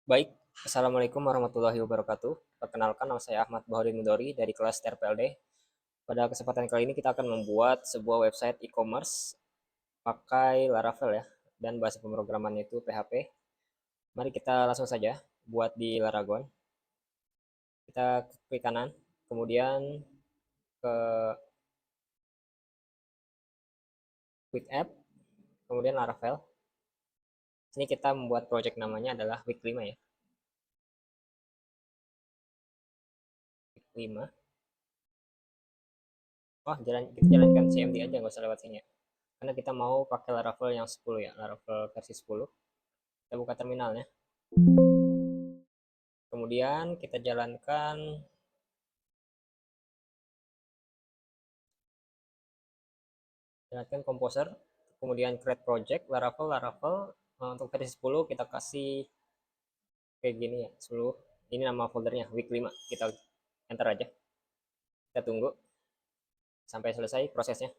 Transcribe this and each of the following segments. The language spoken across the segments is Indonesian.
Baik, Assalamualaikum warahmatullahi wabarakatuh. Perkenalkan, nama saya Ahmad Baharudin Mudori dari kelas TRPLD. Pada kesempatan kali ini kita akan membuat sebuah website e-commerce pakai Laravel ya, dan bahasa pemrogramannya itu PHP. Mari kita langsung saja buat di Laragon. Kita klik kanan, kemudian ke Quick App, kemudian Laravel. Sini kita membuat project namanya adalah Week 5 ya. Week 5. Oh, kita jalankan CMD aja, nggak usah lewat sini ya. Karena kita mau pakai Laravel yang 10 ya, Laravel versi 10. Kita buka terminalnya. Kemudian kita jalankan Composer, kemudian create project Laravel untuk versi 10 kita kasih kayak gini ya, 10. Ini nama foldernya week 5. Kita enter aja. Kita tunggu sampai selesai prosesnya.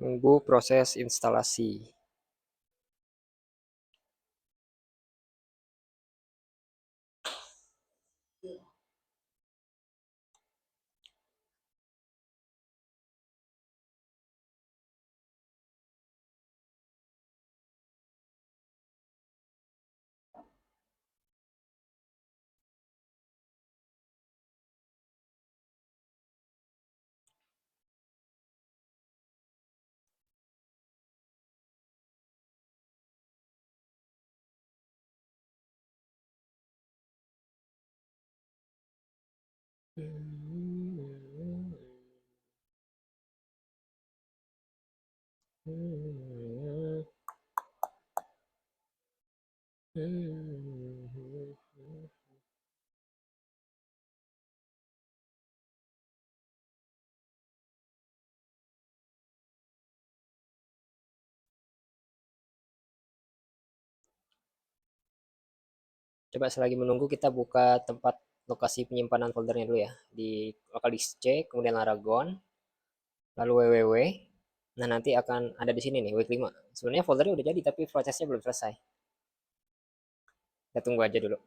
Tunggu proses instalasi. Coba selagi menunggu kita buka tempat lokasi penyimpanan foldernya dulu ya. Di localdisk C, kemudian Laragon, lalu www. Nah, nanti akan ada di sini nih, week 5. Sebenarnya foldernya udah jadi, tapi prosesnya belum selesai. Kita tunggu aja dulu.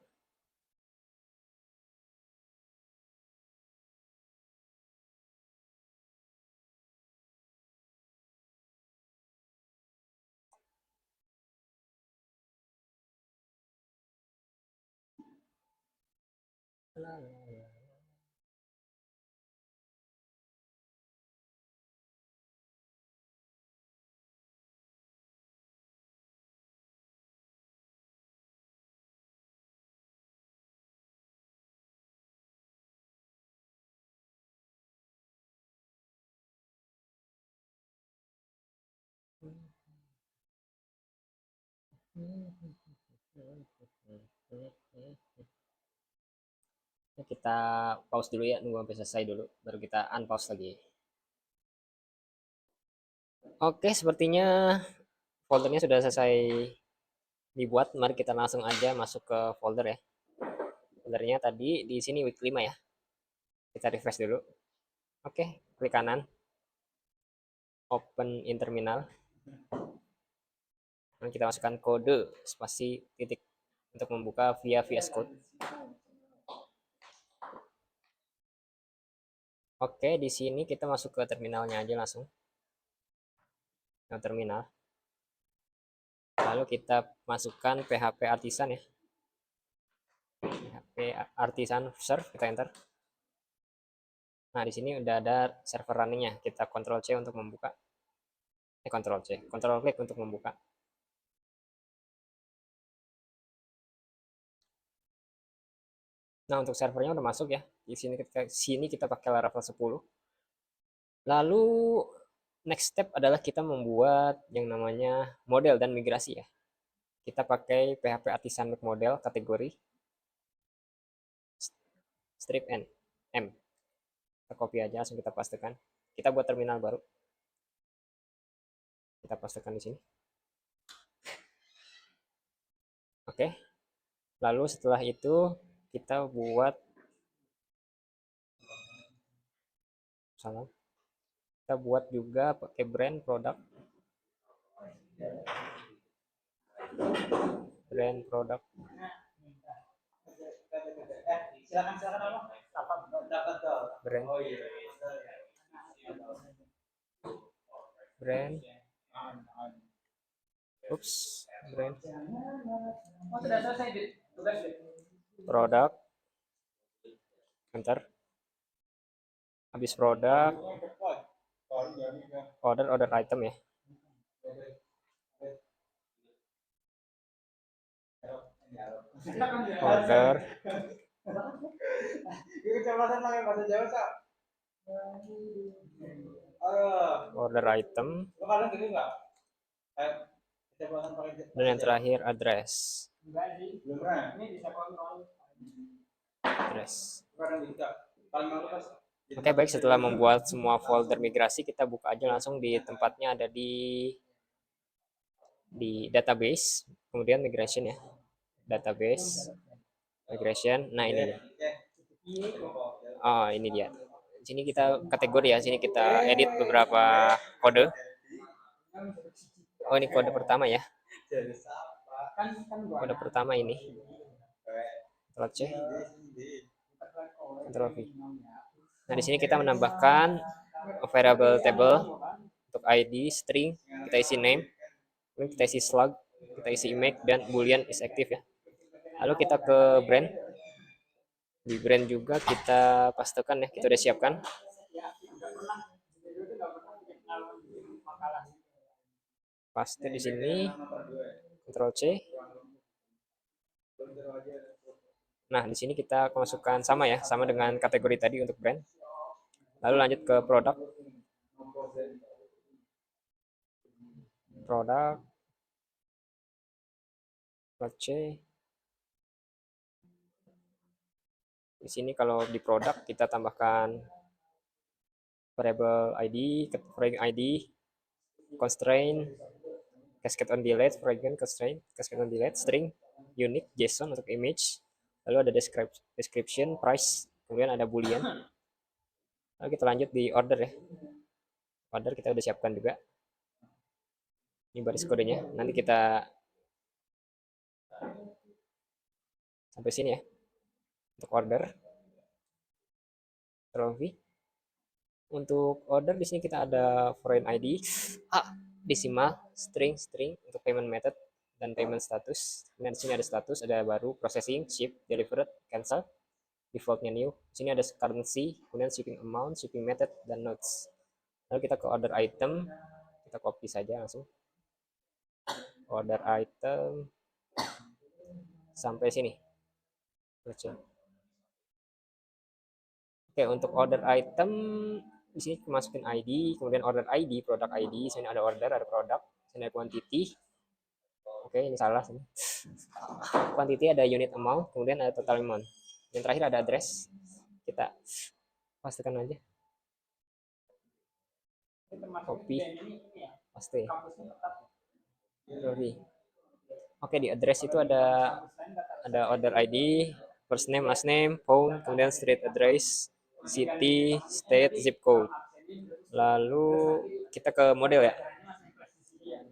Kita pause dulu ya, nunggu sampai selesai dulu, baru kita unpause lagi. Oke, sepertinya foldernya sudah selesai dibuat. Mari kita langsung aja masuk ke folder ya. Foldernya tadi di sini week 5 ya. Kita refresh dulu. Oke, klik kanan, open in terminal. Dan kita masukkan kode spasi titik untuk membuka via VS Code. Oke, di sini kita masuk ke terminalnya aja langsung. Ke terminal. Lalu kita masukkan PHP Artisan ya. PHP Artisan serve, kita enter. Nah, di sini udah ada server runningnya. Kita Ctrl C untuk membuka. Ctrl C, Ctrl klik untuk membuka. Nah, untuk servernya udah masuk ya. Di sini kita pakai Laravel 10. Lalu next step adalah kita membuat yang namanya model dan migrasi ya. Kita pakai PHP Artisan Make Model kategori strip n m. Kita copy aja, langsung kita pastekan. Kita buat terminal baru. Kita pastekan di sini. Oke. Lalu setelah itu kita buat salah. Kita buat juga pakai brand produk. Brand produk. Brand. Brand. Oops, brand. Produk. Enter. Habis produk. Order item ya. Order. Order item. Dan yang terakhir address. Address. Oke, baik, setelah membuat semua folder migrasi, kita buka aja langsung di tempatnya, ada di database, kemudian migration ya. Database, migration. Nah, ini nih. Oh, ini dia. Di sini kita kategori ya, sini kita edit beberapa kode. Oh, ini kode pertama ya. Kode pertama ini. Ctrl C. Ctrl V. Nah, di sini kita menambahkan variable table untuk ID, string, kita isi name, kita isi slug, kita isi image, dan boolean is active ya. Lalu kita ke brand. Di brand juga kita pastekan ya, kita udah siapkan. Paste di sini. Ctrl C. Nah, di sini kita masukkan sama ya, sama dengan kategori tadi untuk brand. Lalu lanjut ke produk. Produk. Ctrl C. Di sini kalau di produk kita tambahkan variable ID, frame ID, constraint, cascade on delete, fragment constraint, cascade on delete, string, unique, JSON untuk image, lalu ada description, price, kemudian ada boolean. Lalu kita lanjut di order ya. Order kita udah siapkan juga. Ini baris kodenya. Nanti kita sampai sini ya. Untuk order. Ctrl V. Untuk order di sini kita ada foreign ID, decimal, string untuk payment method dan payment status. Kemudian di sini ada status, ada baru, processing, ship, delivered, cancel, defaultnya new. Di sini ada currency, kemudian shipping amount, shipping method, dan notes. Lalu kita ke order item, kita copy saja langsung. Order item sampai sini. Oke, untuk order item di sini masukin ID, kemudian order ID, produk ID, sini ada order, ada produk, sini ada quantity. Oke, ini salah sini. Quantity ada unit amount, kemudian ada total amount. Yang terakhir ada address. Kita pastikan aja. Copy, paste. Oke, di address itu ada order ID, first name, last name, phone, kemudian street address, city, state, zip code. Lalu kita ke model ya.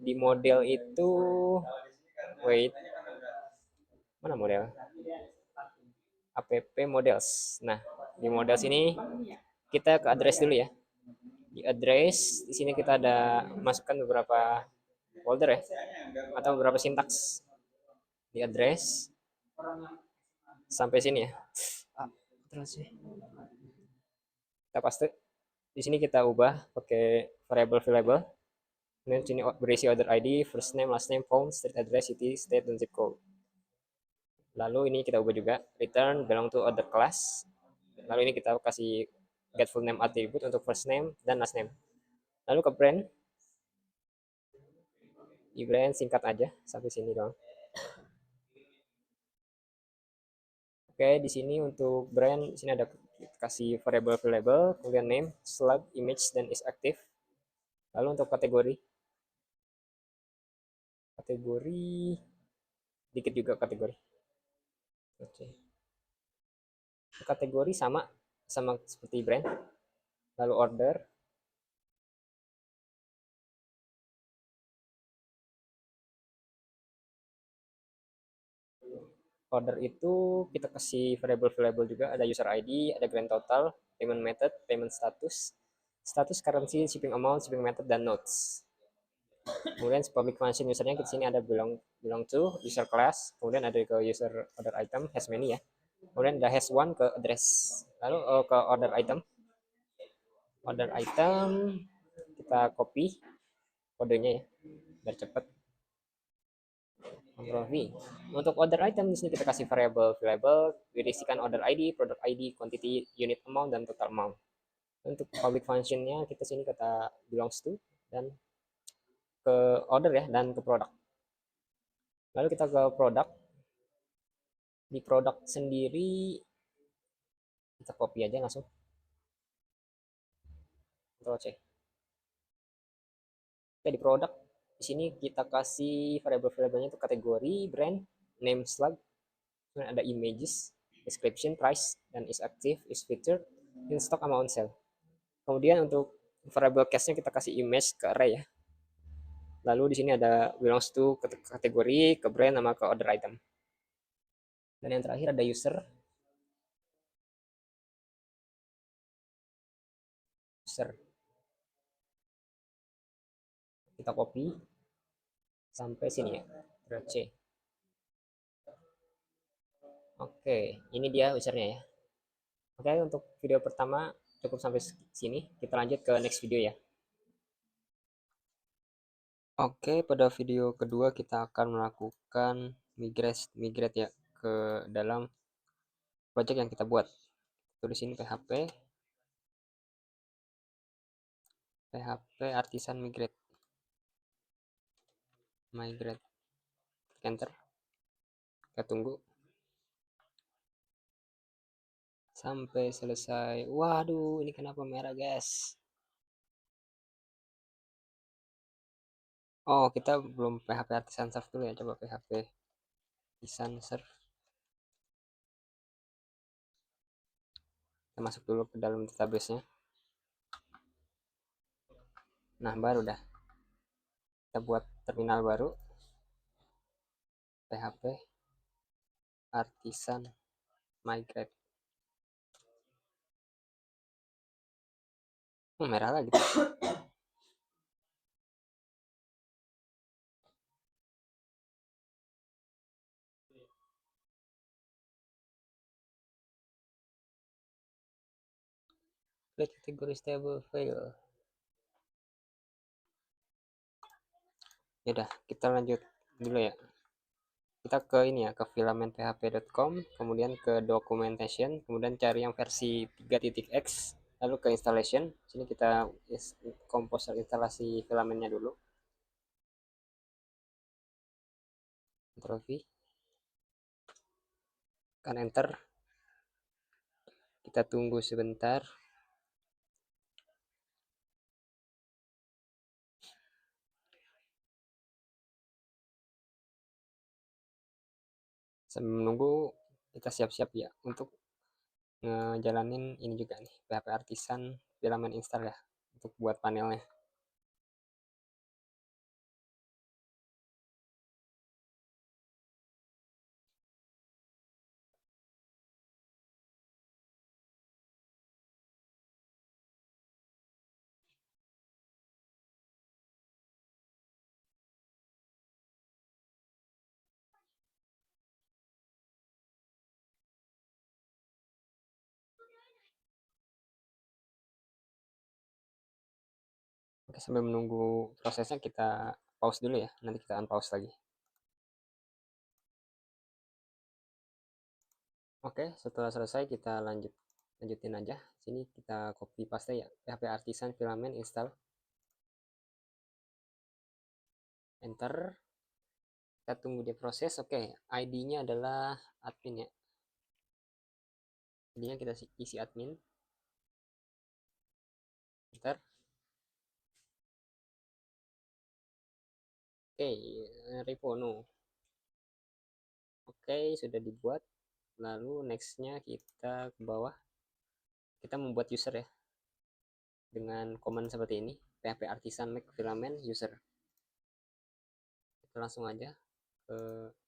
Di model itu, wait, mana model? App models. Nah, di model sini kita ke address dulu ya. Di address di sini kita ada masukkan beberapa folder ya, atau beberapa sintaks di address sampai sini ya. Terus sih kita paste. Di sini kita ubah pakai variable. Kemudian sini berisi order ID, first name, last name, phone, street address, city, state, dan zip code. Lalu ini kita ubah juga, return belong to order class. Lalu ini kita kasih get full name attribute untuk first name dan last name. Lalu ke brand, di brand singkat aja sampai sini doang. Oke, di sini untuk brand, di sini ada kasih variable, kemudian name, slug, image, dan is active. Lalu untuk kategori dikit juga kategori. Oke. Kategori sama seperti brand. Lalu order itu kita kasih variable juga, ada user ID, ada grand total, payment method, payment status currency, shipping amount, shipping method, dan notes. Kemudian public function usernya di sini ada belong to user class, kemudian ada ke user order item has many ya. Kemudian ada has one ke address. Lalu ke order item kita copy kodenya ya biar cepat. Ctrl V. Untuk order item di sini kita kasih variable, berisikan order ID, product ID, quantity, unit amount, dan total amount. Untuk public functionnya kita sini kata belongs to dan ke order ya dan ke produk. Lalu kita ke produk. Di produk sendiri kita copy aja langsung. Ctrl C. Oke, di produk di sini kita kasih variable-variabelnya itu kategori, brand, name slug, kemudian ada images, description, price, dan is active, is featured, in stock, amount sell. Kemudian untuk variable case-nya kita kasih image ke array ya. Lalu di sini ada belongs to kategori, ke brand, sama ke order item. Dan yang terakhir ada user. Kita copy sampai sini ya. Ctrl C. Oke, ini dia usernya ya. Oke, untuk video pertama cukup sampai sini. Kita lanjut ke next video ya. Oke, pada video kedua kita akan melakukan migrate ya ke dalam project yang kita buat. Tulis ini PHP artisan migrate. Enter. Kita tunggu sampai selesai. Waduh, ini kenapa merah, guys? Oh, kita belum PHP artisan serve dulu ya. Coba PHP artisan serve. Kita masuk dulu ke dalam database-nya. Nah, baru dah. Kita buat terminal baru. PHP artisan migrate. Merah lagi. Create category stable fail. Ya udah, kita lanjut dulu ya. Kita ke ini ya, ke filament.php.com, kemudian ke documentation, kemudian cari yang versi 3.x, lalu ke installation. Sini kita komposer instalasi filamennya dulu. Ctrl V. Kan enter. Kita tunggu sebentar. Sambil menunggu kita siap-siap ya untuk ngejalanin ini juga nih, PHP artisan filament install ya, untuk buat panelnya. Oke, sambil menunggu prosesnya kita pause dulu ya. Nanti kita unpause lagi. Oke, setelah selesai kita lanjutin aja. Sini kita copy paste ya. PHP Artisan Filament install. Enter. Kita tunggu dia proses. Oke, ID-nya adalah admin ya. ID-nya kita isi admin. Enter. Oke, repo no. Oke, sudah dibuat. Lalu nextnya kita ke bawah. Kita membuat user ya. Dengan command seperti ini. PHP Artisan make filament user. Kita langsung aja ke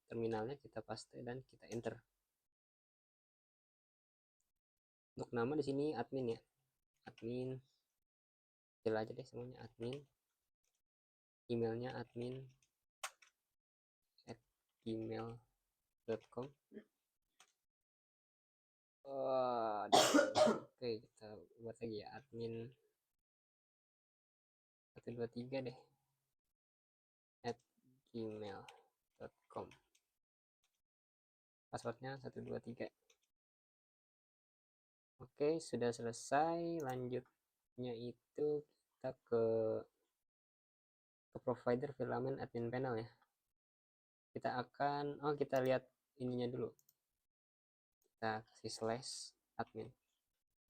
terminalnya, kita paste dan kita enter. Untuk nama di sini admin ya. Admin. Kecil aja deh semuanya admin. Emailnya admin@gmail.com. Oke, kita buat lagi ya admin 123 deh @gmail.com. Passwordnya 123. Oke, sudah selesai. Lanjutnya itu kita ke provider filament admin panel ya. Kita akan kita lihat ininya dulu. Kita kasih slash admin.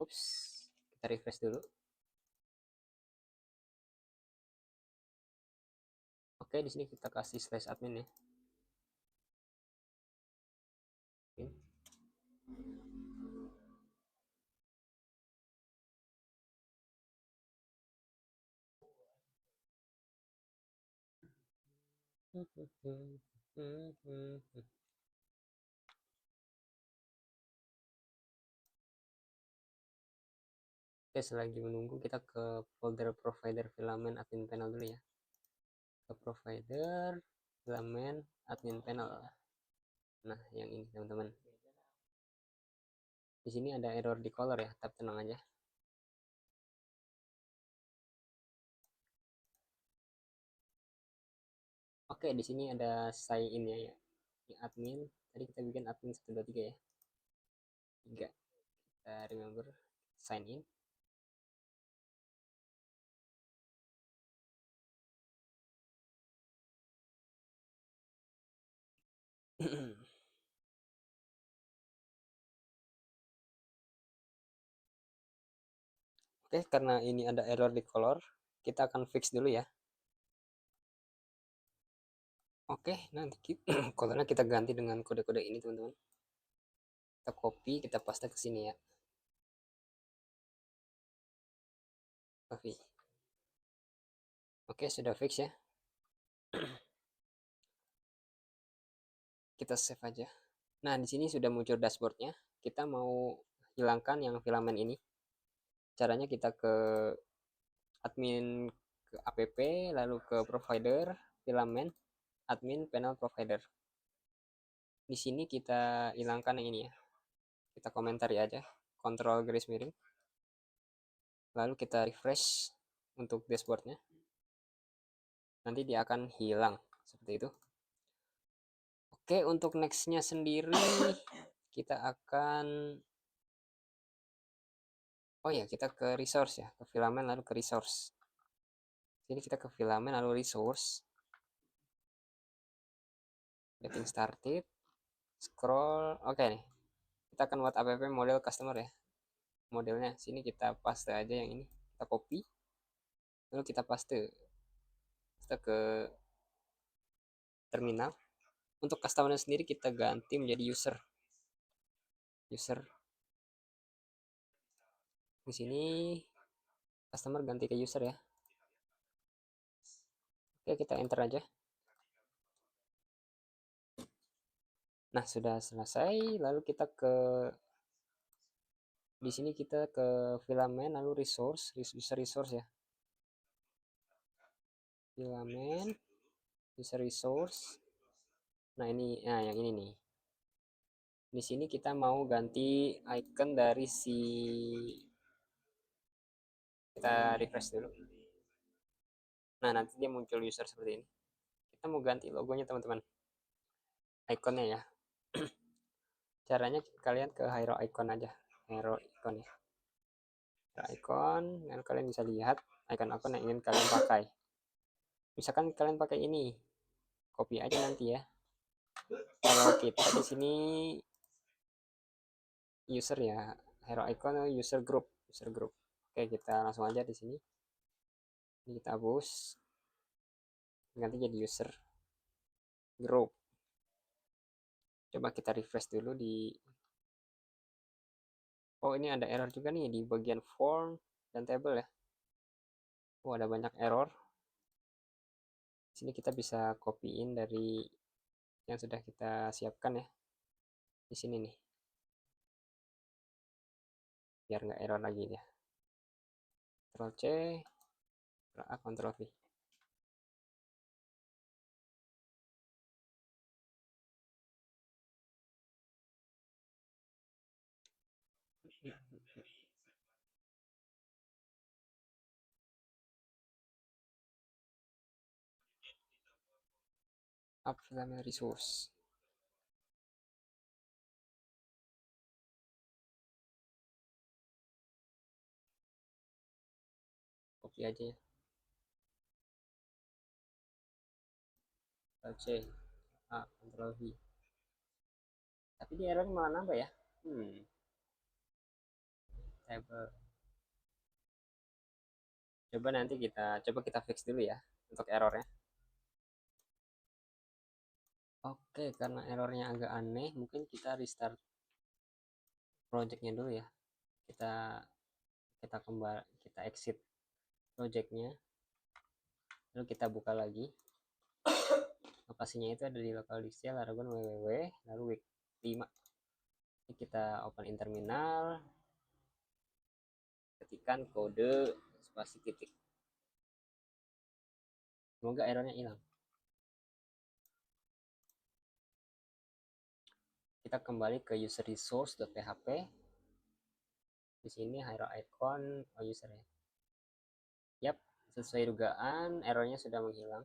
Ups, kita refresh dulu. Oke, di sini kita kasih slash admin ya. Oke, selagi menunggu kita ke folder provider filament admin panel dulu ya. Ke provider filament admin panel. Nah, yang ini teman-teman. Di sini ada error di color ya, tapi tenang aja. Oke, di sini ada sign in ya, ya. Admin. Tadi kita bikin admin 123 ya. 3. Kita remember sign in. Oke, karena ini ada error di color, kita akan fix dulu ya. Oke, nanti colornya kita ganti dengan kode-kode ini teman-teman. Kita copy, kita paste ke sini ya. Copy. Oke, sudah fix ya. Kita save aja. Nah, di sini sudah muncul dashboardnya. Kita mau hilangkan yang filament ini. Caranya kita ke admin, ke app, lalu ke provider filament admin panel provider. Di sini kita hilangkan yang ini ya. Kita komentari aja, kontrol garis miring. Lalu kita refresh untuk dashboardnya. Nanti dia akan hilang seperti itu. Oke, untuk nextnya sendiri kita akan kita ke resource ya, ke filament lalu ke resource. Jadi kita ke filament lalu resource, getting started, scroll. Oke nih, kita akan buat app model customer ya. Modelnya sini kita paste aja yang ini, kita copy lalu kita paste ke terminal. Untuk customer sendiri kita ganti menjadi user. Di sini customer ganti ke user ya. Oke, kita enter aja. Nah, sudah selesai. Lalu kita ke di sini kita ke filament lalu user resource ya. Filament user resource. Nah, yang ini nih. Di sini kita mau ganti icon dari kita refresh dulu. Nah, nanti dia muncul user seperti ini. Kita mau ganti logonya teman-teman, ikonnya ya. Caranya kalian ke hero icon aja, hero icon ya. Hero icon, dan kalian bisa lihat icon-icon yang ingin kalian pakai. Misalkan kalian pakai ini, copy aja nanti ya. Kalau kita di sini user ya, hero icon user group, user group. Oke, kita langsung aja di sini. Ini kita hapus, ganti jadi user group. Coba kita refresh dulu di. Oh, ini ada error juga nih di bagian form dan table ya. Oh, ada banyak error. Di sini kita bisa copyin dari yang sudah kita siapkan ya. Di sini nih. Biar nggak error lagi ya. Ctrl C, Ctrl A, Ctrl V. Up filament resource. Copy aja ya. Ctrl C, A, Ctrl V. Tapi di error malah nambah ya. Table. Coba kita fix dulu ya untuk errornya. Oke, karena errornya agak aneh, mungkin kita restart projectnya dulu ya. Kita exit projectnya, lalu kita buka lagi. Lokasinya itu ada di local disk Laragon www, lalu week 5. Ini kita open in terminal, ketikkan kode spasi titik. Semoga errornya hilang. Kita kembali ke user resource.php. Di sini hero icon user ya. Yap, sesuai dugaan errornya sudah menghilang.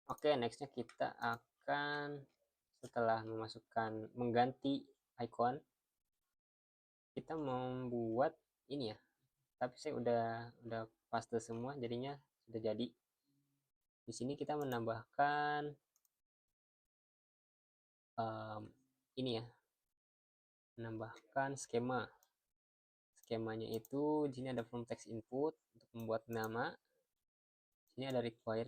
Oke, nextnya kita akan setelah mengganti icon, kita membuat ini ya. Tapi saya udah paste semua, jadinya sudah jadi. Di sini kita menambahkan ini ya, menambahkan skema. Skemanya itu di sini ada from text input untuk membuat nama. Di sini ada required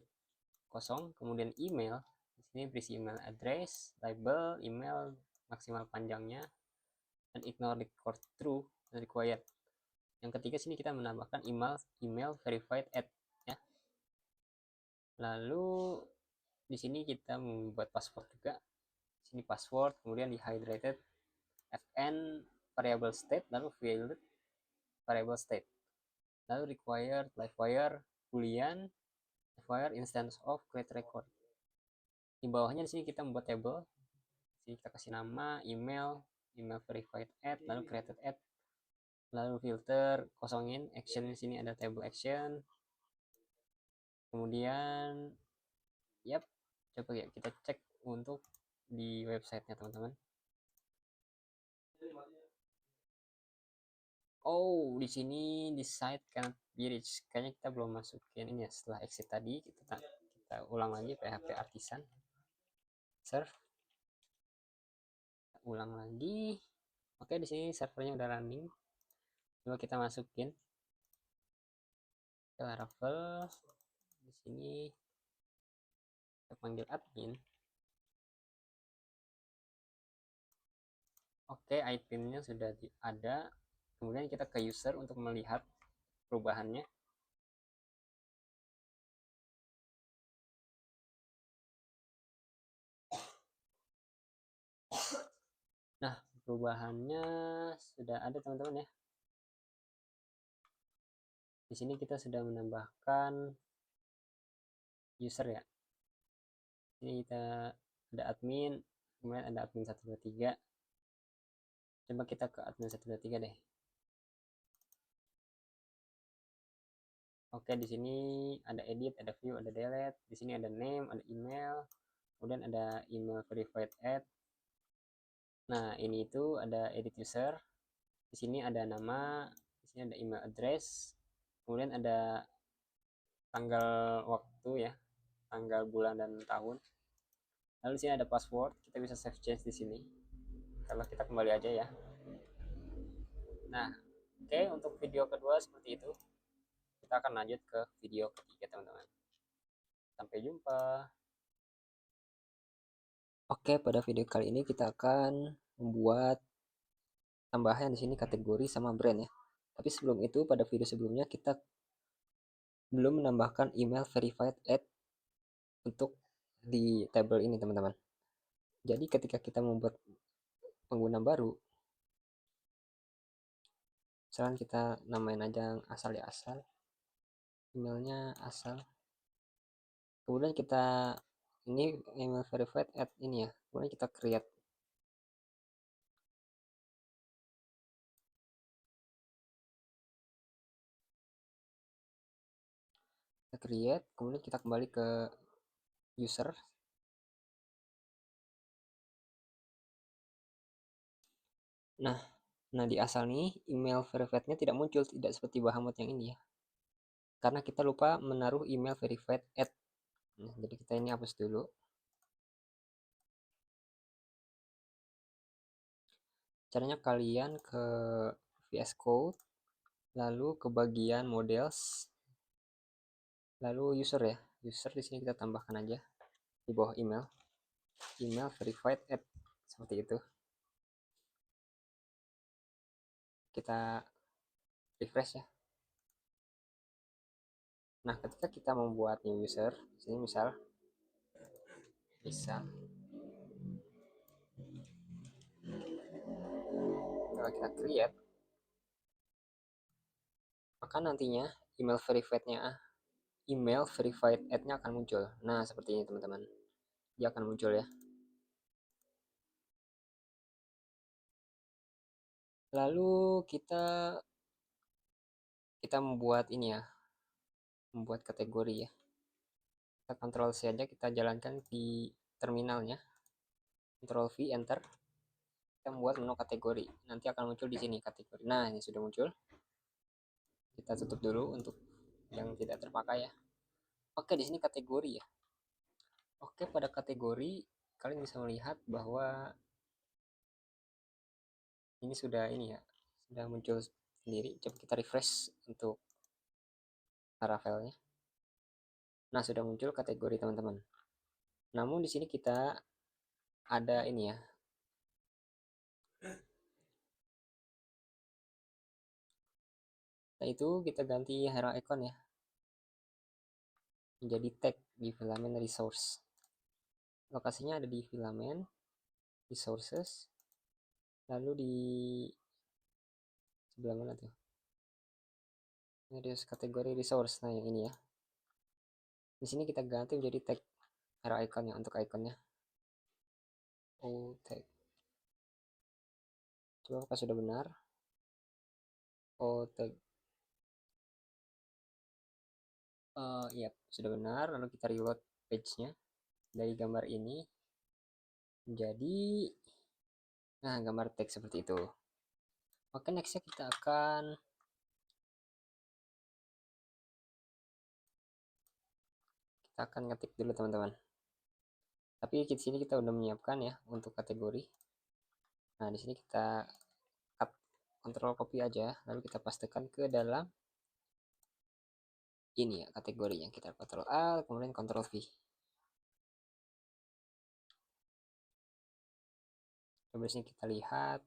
kosong, kemudian email. Di sini berisi email address, label, email maksimal panjangnya, dan ignore record true dan required. Yang ketiga sini kita menambahkan email verified at ya. Lalu di sini kita membuat password juga. Di sini password, kemudian di hydrated fn variable state, lalu filled variable state, lalu required livewire boolean livewire instance of create record. Di bawahnya di sini kita membuat table. Di sini kita kasih nama email verified at, lalu created at, lalu filter kosongin action. Di sini ada table action. Kemudian yap, coba ya kita cek untuk di websitenya teman-teman. Oh, di sini di site cannot be reached. Kayaknya kita belum masukin ini ya. Setelah exit tadi kita ulang lagi PHP artisan serve. Kita ulang lagi. Oke, di sini servernya udah running. Coba kita masukin ke Laravel. Di sini kita panggil admin. Oke, itemnya sudah ada. Kemudian kita ke user untuk melihat perubahannya. Nah, perubahannya sudah ada teman-teman ya. Di sini kita sudah menambahkan user ya. Ini kita ada admin, kemudian ada admin 123. Coba kita ke admin 123 deh. Oke, di sini ada edit, ada view, ada delete. Di sini ada name, ada email, kemudian ada email verified add. Nah, ini itu ada edit user. Di sini ada nama, di sini ada email address, kemudian ada tanggal waktu ya, tanggal, bulan, dan tahun. Lalu di sini ada password, kita bisa save change di sini. Kalau kita kembali aja ya. Nah, oke, untuk video kedua seperti itu. Kita akan lanjut ke video ketiga, teman-teman. Sampai jumpa. Oke, pada video kali ini kita akan membuat tambahan di sini kategori sama brand ya. Tapi sebelum itu, pada video sebelumnya kita belum menambahkan email verified add untuk di tabel ini, teman-teman. Jadi ketika kita membuat pengguna baru, misalkan kita namain aja asal ya, asal, emailnya asal, kemudian kita ini email verified add ini ya, kemudian kita create. Kita create, kemudian kita kembali ke user. Nah, di asal nih email verified-nya tidak muncul, tidak seperti Bahamut yang ini ya. Karena kita lupa menaruh email verified add. Nah, jadi kita ini hapus dulu. Caranya kalian ke VS Code, lalu ke bagian models, lalu user ya. User di sini kita tambahkan aja di bawah email. Email verified add seperti itu. Kita refresh ya. Nah, ketika kita membuat new user, di sini misal kalau kita create, maka nantinya email verified add-nya akan muncul. Nah, seperti ini teman-teman. Dia akan muncul ya. Lalu kita membuat ini ya, membuat kategori ya. Kita Ctrl C aja, kita jalankan di terminalnya. Ctrl V, enter. Kita membuat menu kategori. Nanti akan muncul di sini kategori. Nah, ini sudah muncul. Kita tutup dulu untuk yang tidak terpakai ya. Oke, di sini kategori ya. Oke, pada kategori kalian bisa melihat bahwa ini sudah muncul sendiri. Coba kita refresh untuk Laravelnya. Nah, sudah muncul kategori teman-teman. Namun di sini kita ada ini ya. Nah, itu kita ganti hero icon ya. Menjadi tag di filament resource. Lokasinya ada di filament resources. Lalu di sebelah mana tuh? Ini ada kategori resource. Nah, yang ini ya. Di sini kita ganti menjadi tag hero iconnya untuk iconnya. Oh, tag. Coba apakah sudah benar? Oh, tag. Iya, sudah benar. Lalu kita reload page-nya dari gambar ini menjadi gambar teks seperti itu. Oke, nextnya kita akan ngetik dulu teman-teman. Tapi di sini kita udah menyiapkan ya untuk kategori. Nah, di sini kita cut, control copy aja, lalu kita pastekan ke dalam ini ya kategorinya. Kita Ctrl A, kemudian Ctrl V. Coba sini kita lihat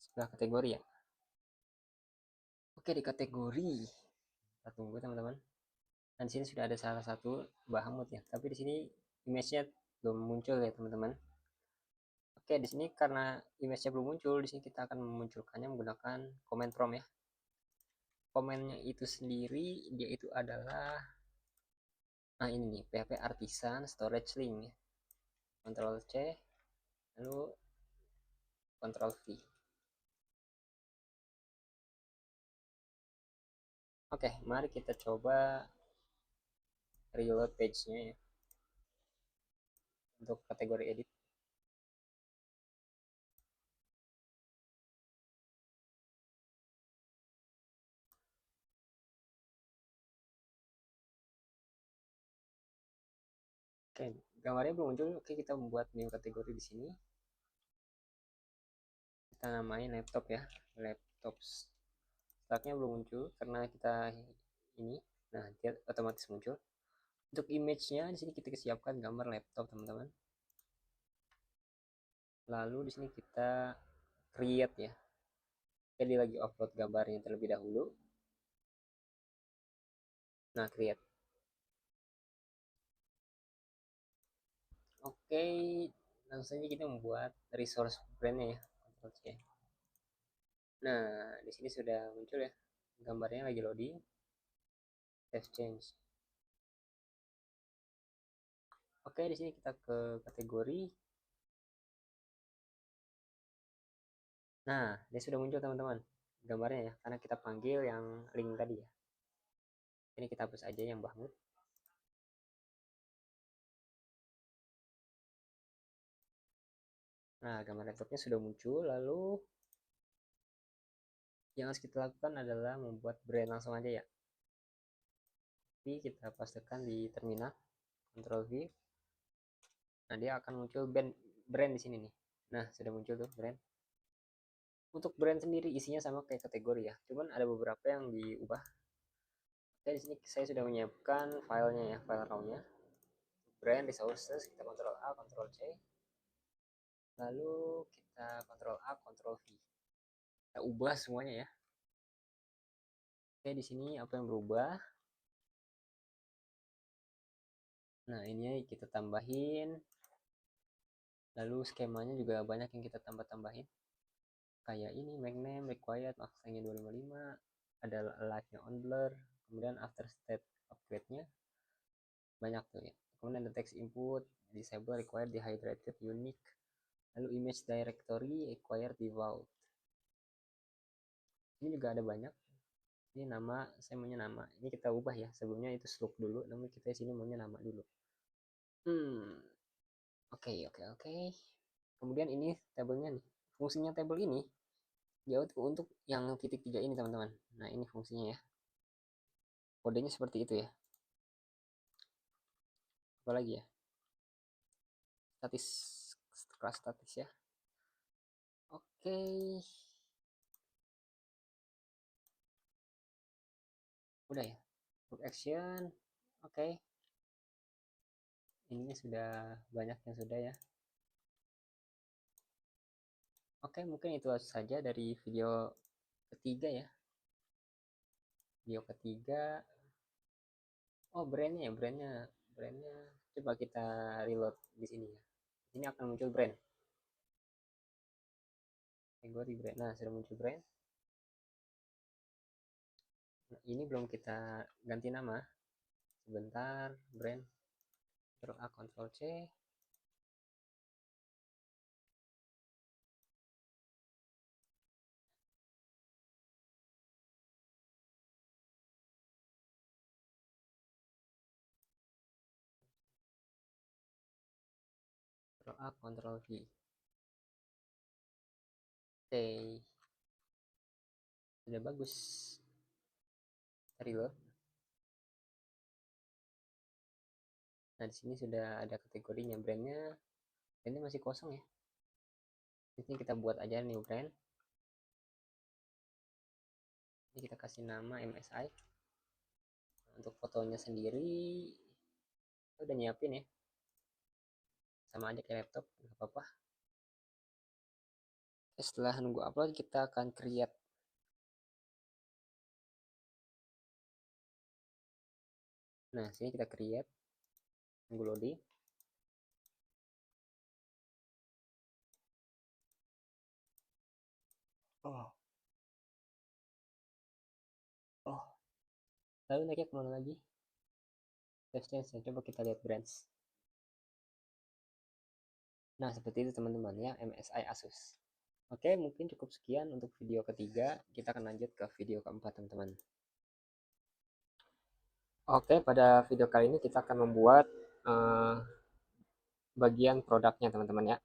sebelah kategori ya. Oke, di kategori kita tunggu teman-teman. Dan di sini sudah ada salah satu Bahamut ya. Tapi di sini image-nya belum muncul ya teman-teman. Oke, di sini karena image-nya belum muncul, di sini kita akan memunculkannya menggunakan command prompt ya. Komennya itu sendiri dia itu adalah ini nih, PHP Artisan Storage Link ya. Ctrl C, lalu Ctrl V. Oke, mari kita coba reload page-nya ya untuk kategori edit. Oke, gambarnya belum muncul. Oke, kita membuat new kategori di sini. Kita namain laptop ya, laptop. Startnya belum muncul karena kita ini. Nah, dia otomatis muncul. Untuk image-nya di sini kita siapkan gambar laptop, teman-teman. Lalu di sini kita create ya. Jadi lagi upload gambarnya terlebih dahulu. Nah, create. Oke, langsung saja kita membuat resource brand-nya ya. Ctrl C. Nah, di sini sudah muncul ya. Gambarnya lagi loading. Save change. Oke, di sini kita ke kategori. Nah, dia sudah muncul teman-teman. Gambarnya ya, karena kita panggil yang link tadi ya. Ini kita hapus aja yang Bahmut. Nah, gambar laptopnya sudah muncul. Lalu yang harus kita lakukan adalah membuat brand langsung aja ya. Jadi kita pastikan di terminal, Ctrl V. Nah, dia akan muncul brand di sini nih. Nah, sudah muncul tuh brand. Untuk brand sendiri isinya sama kayak kategori ya, cuman ada beberapa yang diubah. Oke, di sini saya sudah menyiapkan filenya ya, file raw-nya. Brand resources, kita Ctrl A, Ctrl C. Lalu kita Ctrl A, Ctrl V. Kita ubah semuanya ya. Oke, di sini apa yang berubah? Nah, ini kita tambahin. Lalu skemanya juga banyak yang kita tambah-tambahin. Kayak ini, make name, required, maksanya 255. Ada live-nya on blur. Kemudian after state upgrade-nya banyak tuh ya. Kemudian ada text input, disable, required, dehydrated, unique. Lalu image directory, required, default. Ini juga ada banyak. Ini nama, saya maunya nama. Ini kita ubah ya. Sebelumnya itu slug dulu, namun kita sini maunya nama dulu. Oke, oke, oke. Kemudian ini tabelnya nih. Fungsinya tabel ini jauh untuk yang titik 3 ini, teman-teman. Nah, ini fungsinya ya. Kodenya seperti itu ya. Apalagi ya? Statis, kelas statis ya. Oke. Udah ya. Group action. Oke. Ini sudah banyak yang sudah ya. Oke, mungkin itu saja dari video ketiga ya. Video ketiga. Oh, brandnya ya, brandnya. Coba kita reload di sini ya. Ini akan muncul brand. Kategori brand. Nah, sudah muncul brand. Nah, ini belum kita ganti nama. Sebentar, brand. Ctrl A, Ctrl C. Ctrl A, Ctrl V. Oke. Sudah bagus. Reload. Nah, di sini sudah ada kategorinya, brandnya masih kosong ya. Di sini kita buat aja new brand. Ini kita kasih nama MSI. Untuk fotonya sendiri kita udah nyiapin ya, sama aja kayak laptop, nggak apa-apa. Setelah nunggu upload kita akan create. Nah, sini kita create, nunggu loading. Oh, lalu naiknya kemana lagi? Save change ya. Coba kita lihat brands. Nah, seperti itu teman-teman ya, MSI Asus. Oke, mungkin cukup sekian untuk video ketiga. Kita akan lanjut ke video keempat, teman-teman. Oke, pada video kali ini kita akan membuat eh, bagian produknya teman-teman ya.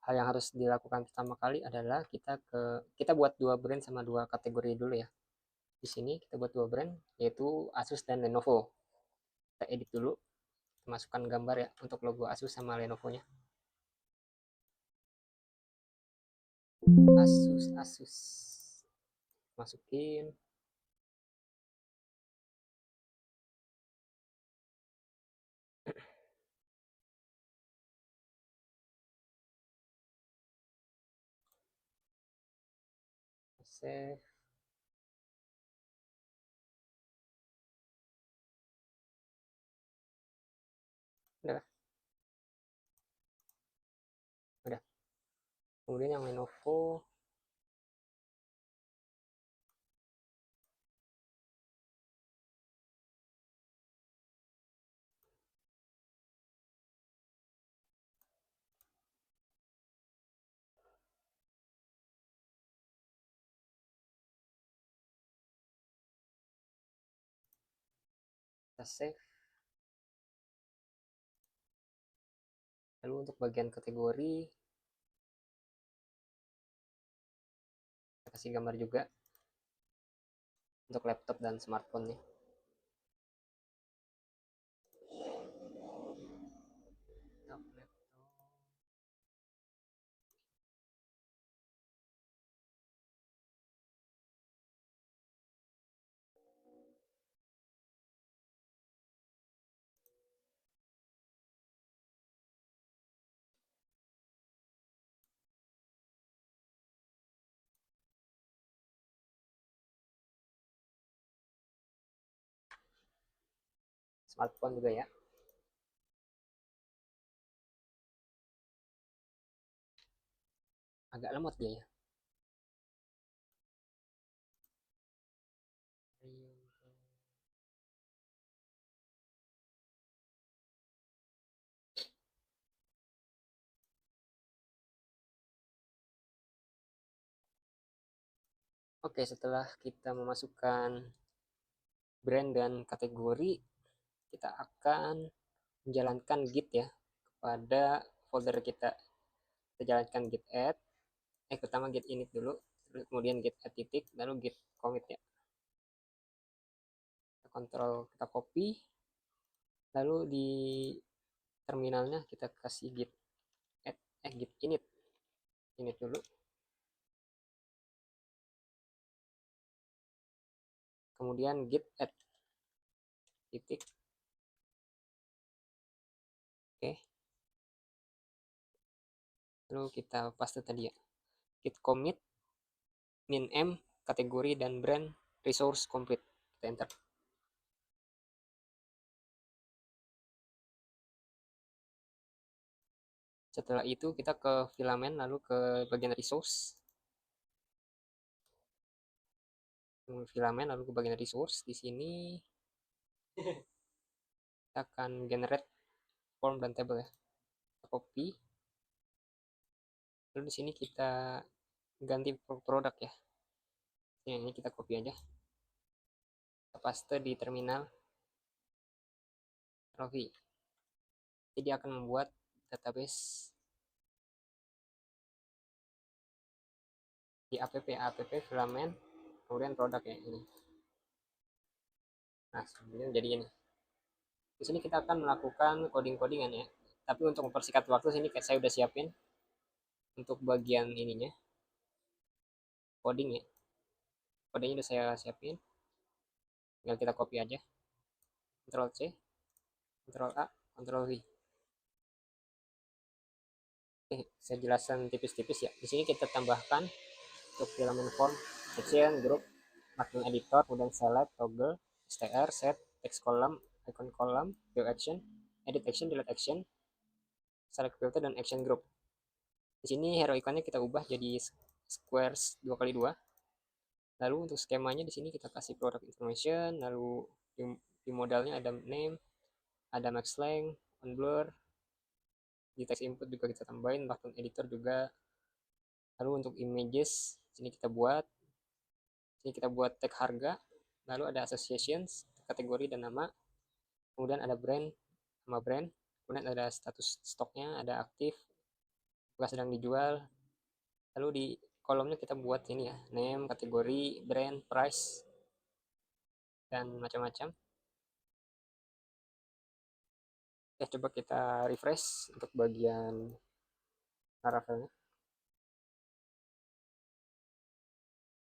Hal yang harus dilakukan pertama kali adalah kita buat dua brand sama dua kategori dulu ya. Di sini kita buat dua brand yaitu Asus dan Lenovo. Kita edit dulu, masukkan gambar ya untuk logo Asus sama Lenovo-nya. Asus. Masukin. Save. Udah, udah. Kemudian yang Lenovo kita save. Lalu untuk bagian kategori kita kasih gambar juga untuk laptop dan smartphone-nya. Smartphone juga ya. Agak lemot dia ya. Oke, setelah kita memasukkan brand dan kategori, kita akan menjalankan git ya kepada folder kita. Kita jalankan git add, pertama git init dulu, kemudian git add titik, lalu git commit ya. Kita kontrol, kita copy, lalu di terminalnya kita kasih git add, git init dulu. Kemudian git add titik. Oke. Lalu kita paste tadi ya. Git commit min m kategori dan brand resource complete. Kita enter. Setelah itu kita ke filament lalu ke bagian resource. Filament lalu ke bagian resource. Di sini kita akan generate form dan table ya. Kita copy. Lalu di sini kita ganti produk ya. Ini kita copy aja. Kita paste di terminal Rovi. Jadi akan membuat database di app filament kemudian produk ya ini. Nah, kemudian jadi ini. Di sini kita akan melakukan coding-codingan ya. Tapi untuk mempersingkat waktu sini saya udah siapin untuk bagian ininya. Coding ya. Kodenya udah saya siapin. Tinggal kita copy aja. Ctrl C, Ctrl A, Ctrl V. Oke, saya jelaskan tipis-tipis ya. Di sini kita tambahkan untuk filament form, action, group, marking editor, kemudian select, toggle, str, set, text column, icon column, view action, edit action, delete action, select filter, dan action group. Di sini hero iconnya kita ubah jadi squares 2x2. Lalu untuk skemanya di sini kita kasih product information, lalu di modalnya ada name, ada max length, on blur, di text input juga kita tambahin, button editor juga. Lalu untuk images sini kita buat tag harga, lalu ada associations, kategori dan nama, kemudian ada brand, nama brand, kemudian ada status stoknya, ada aktif, apakah sedang dijual, lalu di kolomnya kita buat ini ya, name, kategori, brand, price, dan macam-macam. Oke, coba kita refresh untuk bagian Laravelnya.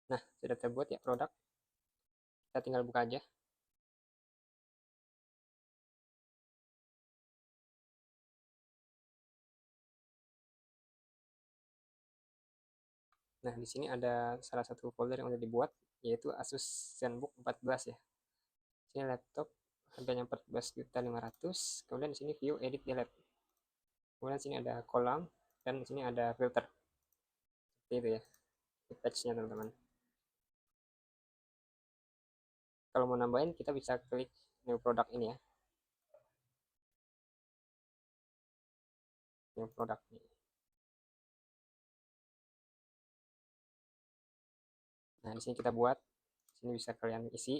Nah, sudah terbuat ya produk. Kita tinggal buka aja. Nah, di sini ada salah satu folder yang udah dibuat, yaitu Asus ZenBook 14 ya. Sini laptop harganya 14.500.000. Kemudian di sini view, edit, delete. Kemudian di sini ada kolam dan di sini ada filter. Seperti itu ya. Patch-nya teman-teman. Kalau mau nambahin kita bisa klik new product ini ya. New product ini. Nah, di sini kita buat. Sini bisa kalian isi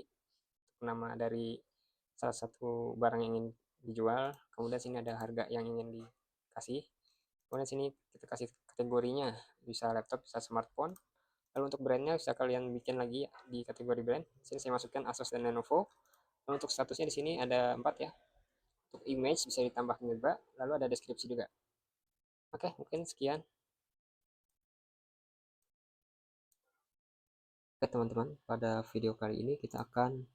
nama dari salah satu barang yang ingin dijual. Kemudian sini ada harga yang ingin dikasih. Kemudian sini kita kasih kategorinya, bisa laptop, bisa smartphone. Lalu untuk brandnya bisa kalian bikin lagi di kategori brand. Sini saya masukkan Asus dan Lenovo. Lalu untuk statusnya di sini ada 4 ya. Untuk image bisa ditambahkan juga. Lalu ada deskripsi juga. Oke, mungkin sekian. Oke teman-teman, pada video kali ini kita akan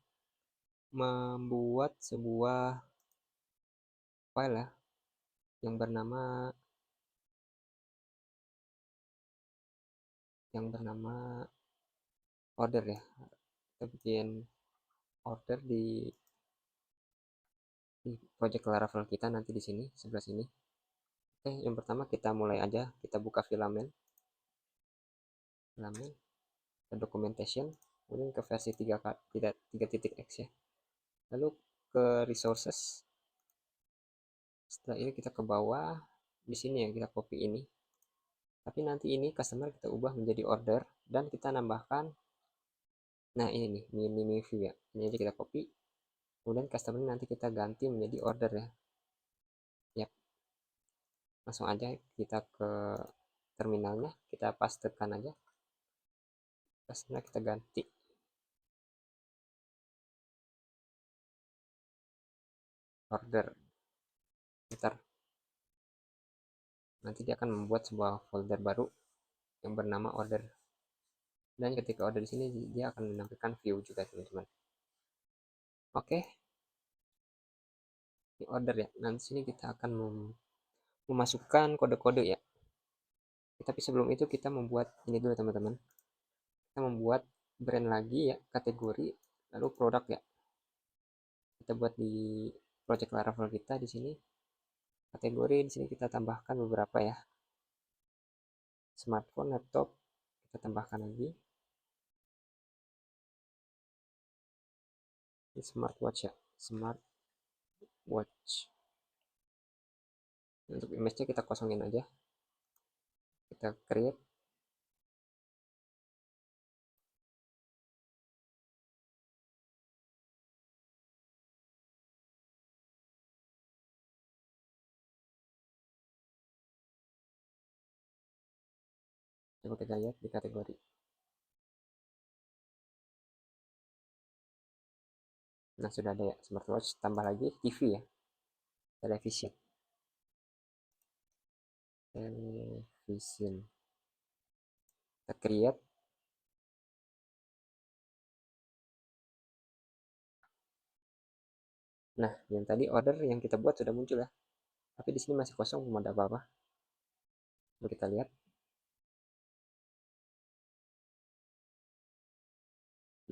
membuat sebuah file ya, yang bernama order ya. Kita bikin order di project Laravel kita nanti di sini sebelah sini. Oke, yang pertama kita mulai aja, kita buka filament ke documentation, kemudian ke versi 3.x ya. Lalu ke resources. Setelah ini kita ke bawah, di sini ya kita copy ini. Tapi nanti ini customer kita ubah menjadi order dan kita nambahkan, nah ini nih mini view ya. Ini aja kita copy. Kemudian customer nanti kita ganti menjadi order ya. Yap. Langsung aja kita ke terminalnya, kita pastekan aja. Customer kita ganti order. Ntar nanti dia akan membuat sebuah folder baru yang bernama order. Dan ketika order di sini dia akan menampilkan view juga teman-teman. Oke. Ini order ya. Nanti sini kita akan memasukkan kode-kode ya. Tapi sebelum itu kita membuat ini dulu teman-teman. Kita membuat brand lagi ya, kategori, lalu produk ya. Kita buat di project Laravel kita di sini. Kategori di sini kita tambahkan beberapa ya. Smartphone, laptop, kita tambahkan lagi. Ini smartwatch ya, smartwatch. Untuk image-nya kita kosongin aja. Kita create. Coba kita lihat di kategori. Nah, sudah ada ya, smartwatch, tambah lagi TV ya, television. Kita create. Nah, yang tadi order yang kita buat sudah muncul ya. Tapi di sini masih kosong, belum ada apa-apa. Coba kita lihat.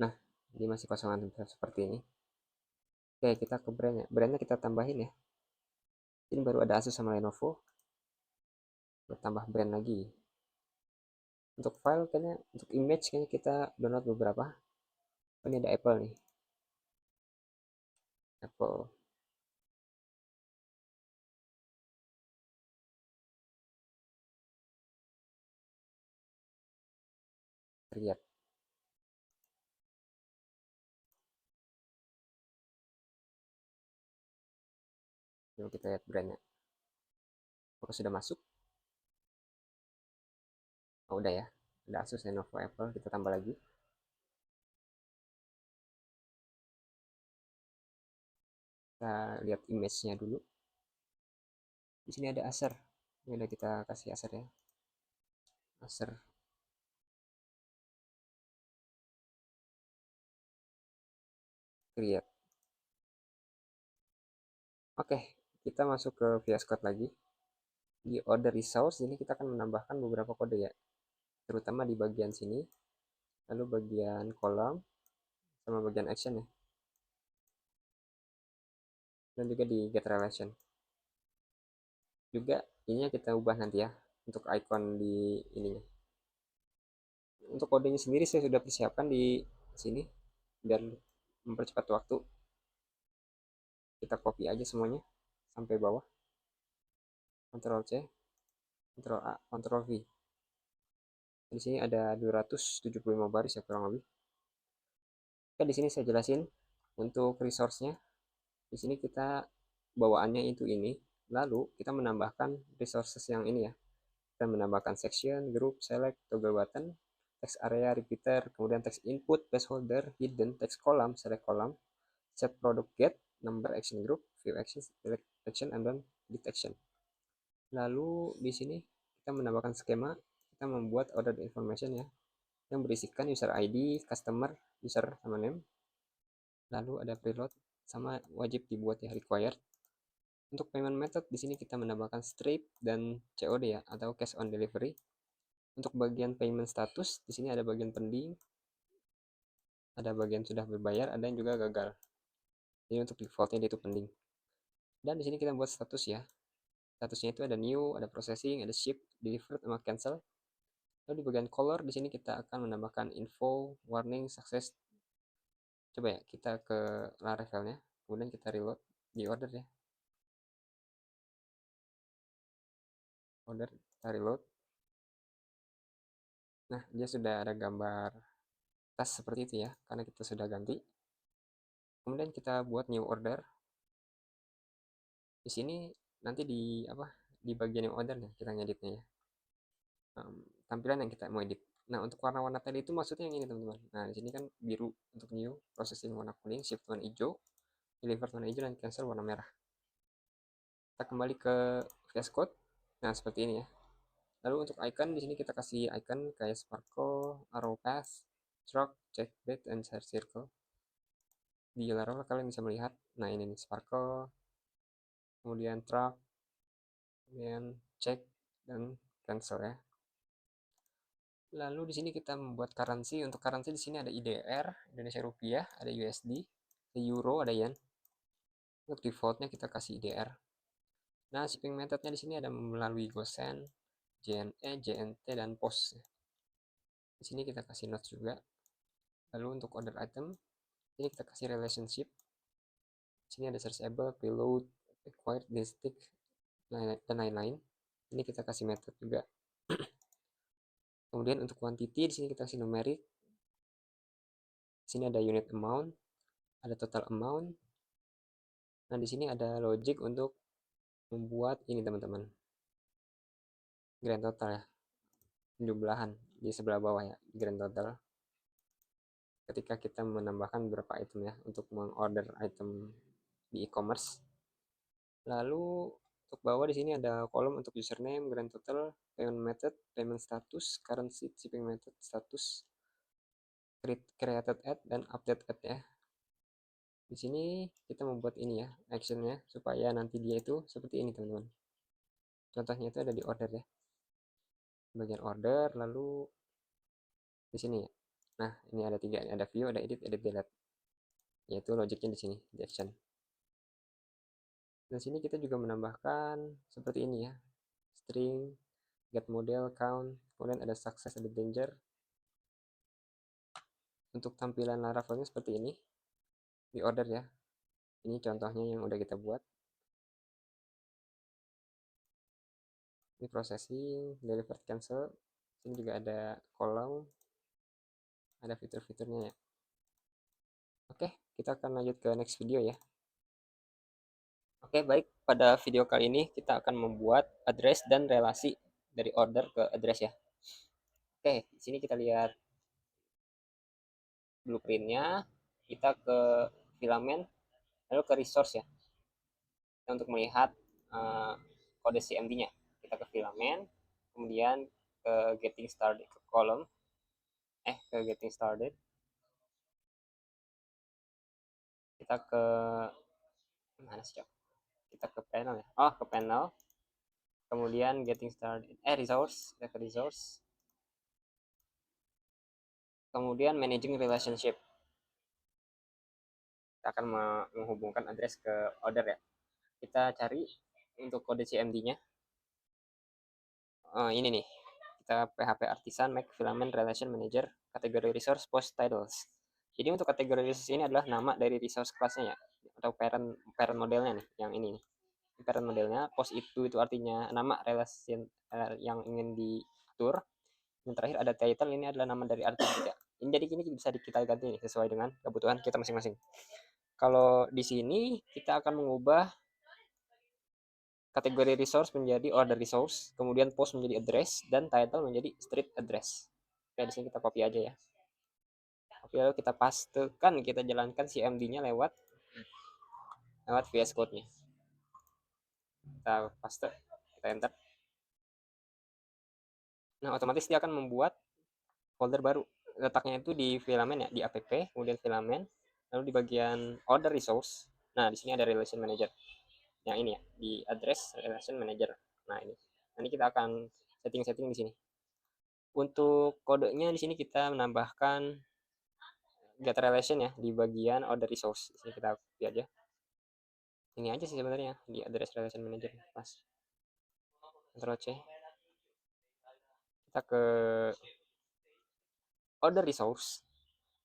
Nah, ini masih kosongan seperti ini. Oke, kita ke brandnya. Brandnya kita tambahin ya. Ini baru ada Asus sama Lenovo. Kita tambah brand lagi. Untuk file kayaknya, untuk image kayaknya kita download beberapa. Oh, ini ada Apple nih. Apple. Lihat. Coba kita lihat brandnya. Apakah sudah masuk? Oh, udah ya. Ada Asus, Lenovo, Apple. Kita tambah lagi. Kita lihat image-nya dulu. Di sini ada Acer. Ini udah kita kasih Acer ya. Acer create. Oke, kita masuk ke VS Code lagi. Di order resource ini kita akan menambahkan beberapa kode ya, terutama di bagian sini, lalu bagian kolom sama bagian action ya, dan juga di get relation. Juga ini kita ubah nanti ya untuk icon di ininya. Untuk kodenya sendiri saya sudah persiapkan di sini biar mempercepat waktu. Kita copy aja semuanya sampai bawah. Ctrl C, Ctrl A, Ctrl V. Di sini ada 275 baris ya kurang lebih. Oke, di sini saya jelasin untuk resource-nya. Di sini kita bawaannya itu ini. Lalu kita menambahkan resources yang ini ya. Kita menambahkan section, group, select, toggle button, text area, repeater, kemudian text input, placeholder, hidden, text column, select column, set product get, number action group, view actions, select action, and then delete action. Lalu di sini kita menambahkan skema, kita membuat order information ya, yang berisikan user ID, customer, user sama name. Lalu ada preload sama wajib dibuat ya, required. Untuk payment method di sini kita menambahkan Stripe dan COD ya, atau cash on delivery. Untuk bagian payment status di sini ada bagian pending, ada bagian sudah berbayar, ada yang juga gagal. Jadi untuk defaultnya dia itu pending. Dan di sini kita buat status ya. Statusnya itu ada new, ada processing, ada ship, delivered, sama cancel. Lalu di bagian color di sini kita akan menambahkan info, warning, success. Coba ya kita ke Laravelnya, kemudian kita reload di order ya. Order, kita reload. Nah, dia sudah ada gambar tas seperti itu ya, karena kita sudah ganti. Kemudian kita buat new order. Di sini nanti di apa? Di bagian new order nih kita ngeditnya ya. Tampilan yang kita mau edit. Nah, untuk warna-warna tadi itu maksudnya yang ini teman-teman. Nah, di sini kan biru untuk new, processing warna kuning, shift warna hijau, deliver warna hijau, dan cancel warna merah. Kita kembali ke VS Code. Nah, seperti ini ya. Lalu untuk icon di sini kita kasih icon kayak sparkle, arrow path, stroke, check bait, and share circle. Di Laravel kalian bisa melihat. Nah, ini nih sparkle, kemudian track, kemudian check, dan cancel ya. Lalu di sini kita membuat currency. Untuk currency di sini ada IDR, Indonesia Rupiah, ada USD, ada Euro, ada Yen. Untuk defaultnya kita kasih IDR. Nah, shipping methodnya di sini ada melalui GoSend, JNE, JNT, dan POS. Di sini kita kasih notes juga. Lalu untuk order item, ini kita kasih relationship. Di sini ada searchable, payload, required, district, dan lain-lain. Ini kita kasih method juga. Kemudian untuk quantity di sini kita kasih numeric. Di sini ada unit amount, ada total amount. Nah, di sini ada logic untuk membuat ini teman-teman. Grand total ya. Jumlahan di sebelah bawah ya, grand total. Ketika kita menambahkan beberapa item ya untuk mengorder item di e-commerce. Lalu untuk bawah di sini ada kolom untuk username, grand total, payment method, payment status, currency, shipping method, status, created ad, dan update ad ya. Di sini kita membuat ini ya, actionnya supaya nanti dia itu seperti ini teman-teman. Contohnya itu ada di order ya. Bagian order, lalu di sini ya. Nah, ini ada tiga, ada view, ada edit, delete. Yaitu logiknya di sini, di action. Dan sini kita juga menambahkan seperti ini ya. String, get model, count, kemudian ada success, ada danger. Untuk tampilan Laravelnya seperti ini. Di order ya. Ini contohnya yang udah kita buat. Ini processing, delivered, cancel. Sini juga ada kolom, ada fitur-fiturnya ya. Oke, kita akan lanjut ke next video ya. Oke, baik. Pada video kali ini kita akan membuat address dan relasi dari order ke address ya. Oke, di sini kita lihat blueprintnya. Kita ke filament, lalu ke resource ya. Kita untuk melihat kode CMD-nya. Kita ke filament, kemudian ke getting started, ke column, ke getting started. Kita ke mana sih, Cok? Kita ke panel ya. Oh, ke panel. Kemudian getting started, resource, kita ke resource. Kemudian managing relationship. Kita akan menghubungkan address ke order ya. Kita cari untuk kode CMD-nya. Ini nih. Kita PHP Artisan Make Filament Relation Manager kategori resource post titles. Jadi untuk kategori resource ini adalah nama dari resource kelasnya ya, atau parent modelnya nih, yang ini nih. Parent modelnya, post itu artinya nama relasi yang ingin diatur. Yang terakhir ada title, ini adalah nama dari artikel ya. Ini jadi ini bisa kita ganti nih sesuai dengan kebutuhan kita masing-masing. Kalau di sini kita akan mengubah kategori resource menjadi order resource, kemudian post menjadi address, dan title menjadi street address. Oke, di sini kita copy aja ya. Oke, lalu kita pastekan, kita jalankan CMD-nya lewat VS Code-nya. Kita paste, kita enter. Nah, otomatis dia akan membuat folder baru. Letaknya itu di filament ya, di app, kemudian filament, lalu di bagian order resource. Nah, di sini ada relation manager. Yang ini ya, di address relation manager. Nah, ini. Nanti kita akan setting-setting di sini. Untuk kodenya di sini kita menambahkan get relation ya di bagian order resource. Di sini kita copy aja. Ini aja sih sebenarnya di address relation manager. Pas. Ctrl C. Kita ke order resource.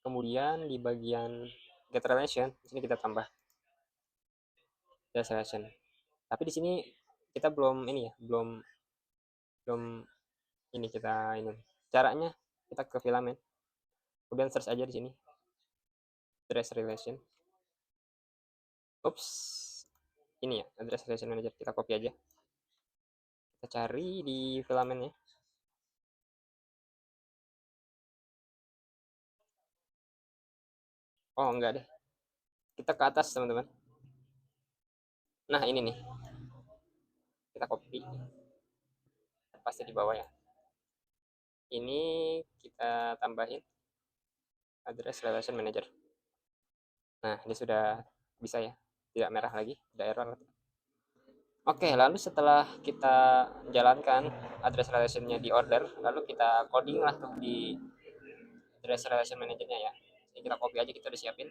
Kemudian di bagian get relation, di sini kita tambah get relation. Tapi di sini kita belum ini ya, belum belum ini kita ini. Caranya kita ke filament. Kemudian search aja di sini. Address relation. Oops. Ini ya, address relation manager. Kita copy aja. Kita cari di filamennya. Oh, enggak deh. Kita ke atas, teman-teman. Nah, ini nih. Kita copy. Pasti di bawah ya. Ini kita tambahin address relation manager. Nah, ini sudah bisa ya. Tidak merah lagi, tidak error. Oke, lalu setelah kita jalankan address relation-nya di order, lalu kita coding lah tuh di address relation manager-nya ya. Jadi kita copy aja, kita udah siapin.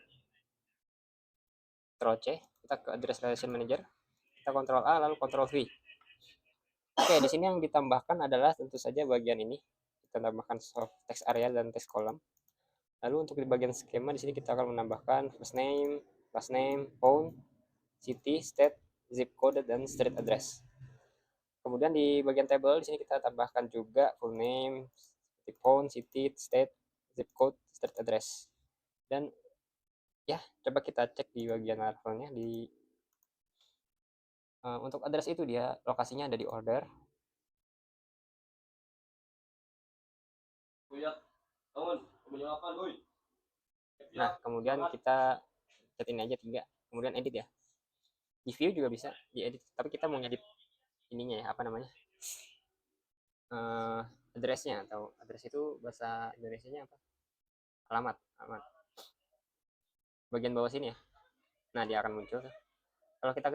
Ctrl C, kita ke address relation manager. Kita Ctrl A, lalu Ctrl V. Oke, di sini yang ditambahkan adalah tentu saja bagian ini. Kita tambahkan soft text area dan text column. Lalu untuk di bagian skema di sini kita akan menambahkan first name, last name, phone, city, state, zip code, dan street address. Kemudian di bagian table di sini kita tambahkan juga full name, phone, city, state, zip code, street address. Dan ya, coba kita cek di bagian levelnya di untuk address itu dia lokasinya ada di order. Nah, kemudian kita set ini aja 3, kemudian edit ya. Di view juga bisa diedit, tapi kita mau ngedit ininya ya, apa namanya? Addressnya, atau address itu bahasa Indonesianya apa? Alamat, alamat. Bagian bawah sini ya. Nah, dia akan muncul. Kalau kita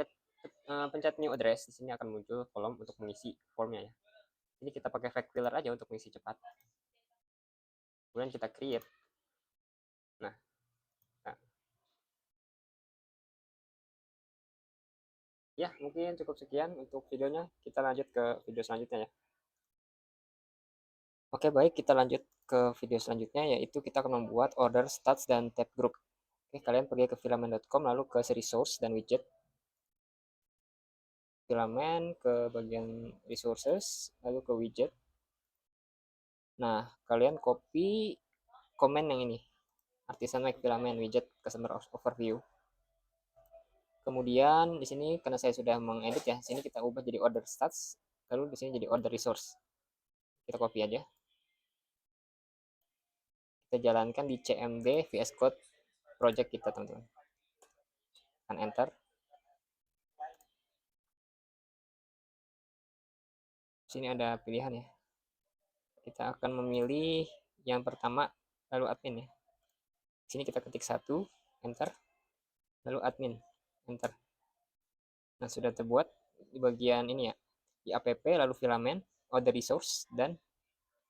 pencet new address, di sini akan muncul kolom untuk mengisi formnya ya. Ini kita pakai fact filler aja untuk mengisi cepat. Kemudian kita create. Nah, ya mungkin cukup sekian untuk videonya. Kita lanjut ke video selanjutnya ya. Oke, baik, kita lanjut ke video selanjutnya, yaitu kita akan membuat order, stats, dan tab group. Oke, kalian pergi ke filament.com, lalu ke resource dan widget. Filament, ke bagian resources, lalu ke widget. Nah, kalian copy komen yang ini. Artisan Make Filament Widget Customer Overview. Kemudian di sini karena saya sudah mengedit ya, sini kita ubah jadi order stats, lalu di sini jadi order resource. Kita copy aja. Kita jalankan di CMD VS Code project kita, teman-teman. Tekan enter. Sini ada pilihan ya. Kita akan memilih yang pertama, lalu admin ya. Sini kita ketik 1, enter, lalu admin, enter. Nah, sudah terbuat di bagian ini ya, di app, lalu filament, order resource, dan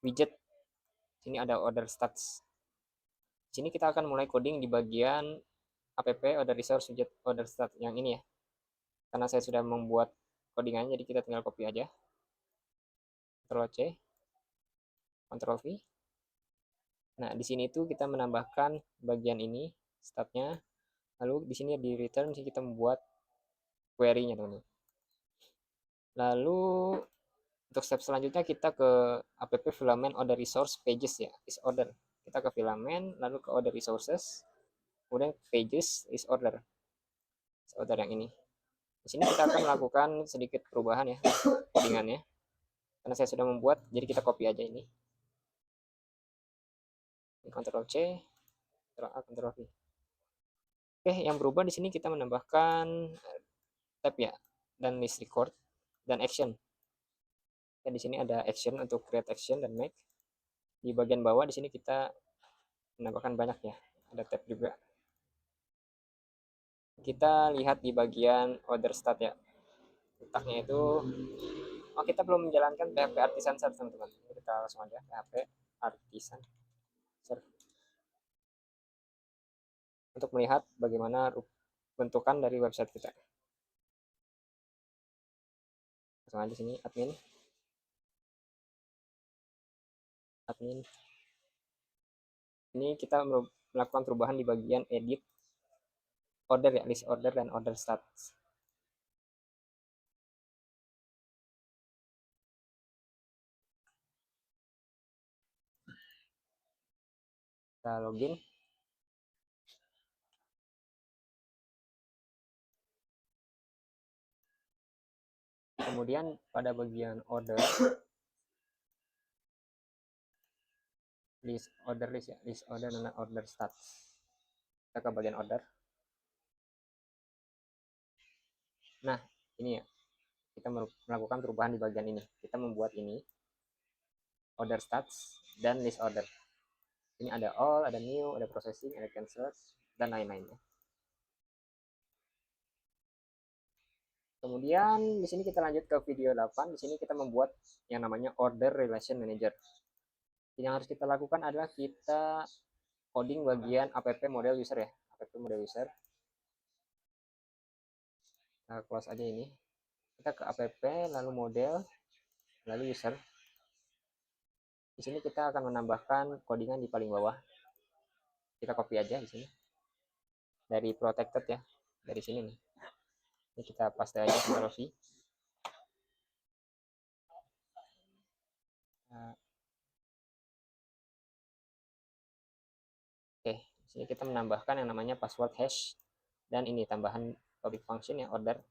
widget. Sini ada order stats. Sini kita akan mulai coding di bagian app, order resource, widget, order stats yang ini ya. Karena saya sudah membuat codingannya, jadi kita tinggal copy aja. Ctrl C, Ctrl V. Nah, di sini itu kita menambahkan bagian ini, statnya. Lalu di sini di return, sini kita membuat query-nya, teman-teman. Lalu untuk step selanjutnya kita ke app filament order resource pages ya, is order. Kita ke filament, lalu ke order resources, kemudian pages is order. Is order yang ini. Di sini kita akan melakukan sedikit perubahan ya codingannya. Karena saya sudah membuat, jadi kita copy aja ini. Ctrl C, Ctrl A, Ctrl V. Oke, yang berubah di sini kita menambahkan tab ya, dan list record dan action. Dan di sini ada action untuk create action dan make. Di bagian bawah di sini kita menambahkan banyak ya, ada tab juga. Kita lihat di bagian order stat ya, letaknya itu, kita belum menjalankan PHP Artisan Serve, teman-teman. Kita langsung aja PHP Artisan Serve untuk melihat bagaimana bentukan dari website kita. Langsung aja sini admin. Ini kita melakukan perubahan di bagian edit order ya, list order dan order stats. Kita login. Kemudian pada bagian order, list order dan order stats. Kita ke bagian order. Nah, ini ya, kita melakukan perubahan di bagian ini. Kita membuat ini order stats dan list order. Ini ada all, ada new, ada processing, ada cancel, dan lain-lain ya. Kemudian di sini kita lanjut ke video 8. Di sini kita membuat yang namanya order relation manager. Yang harus kita lakukan adalah kita coding bagian app model user ya, app model user. Kita close aja ini. Kita ke app, lalu model, lalu user. Di sini kita akan menambahkan codingan di paling bawah. Kita copy aja di sini. Dari protected ya, dari sini nih. Ini kita paste aja, Ctrl V. Oke, di sini kita menambahkan yang namanya password hash dan ini tambahan public function ya, order.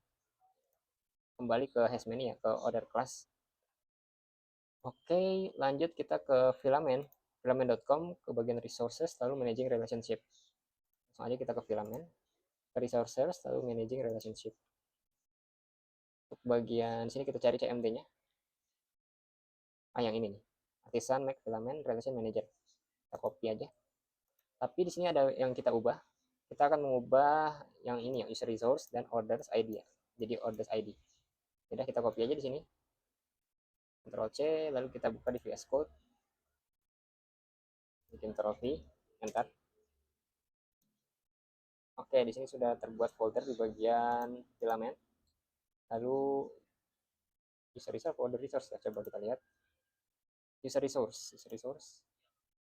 Kembali ke hash menu ya, ke order class. Oke, lanjut kita ke filament.com, ke bagian resources, lalu managing relationship. Langsung aja kita ke filament, ke resources, lalu managing relationship. Untuk bagian sini kita cari CMD-nya. Yang ini nih, Artisan Make Filament Relation Manager. Kita copy aja. Tapi di sini ada yang kita ubah. Kita akan mengubah yang ini ya, user resource dan orders ID ya. Jadi orders ID. Jadi kita copy aja di sini. Ctrl C, lalu kita buka di VS Code. Bikin Ctrl V, enter. Oke, di sini sudah terbuat folder di bagian filament. Lalu user resource, order resource ya, coba kita lihat. User resource.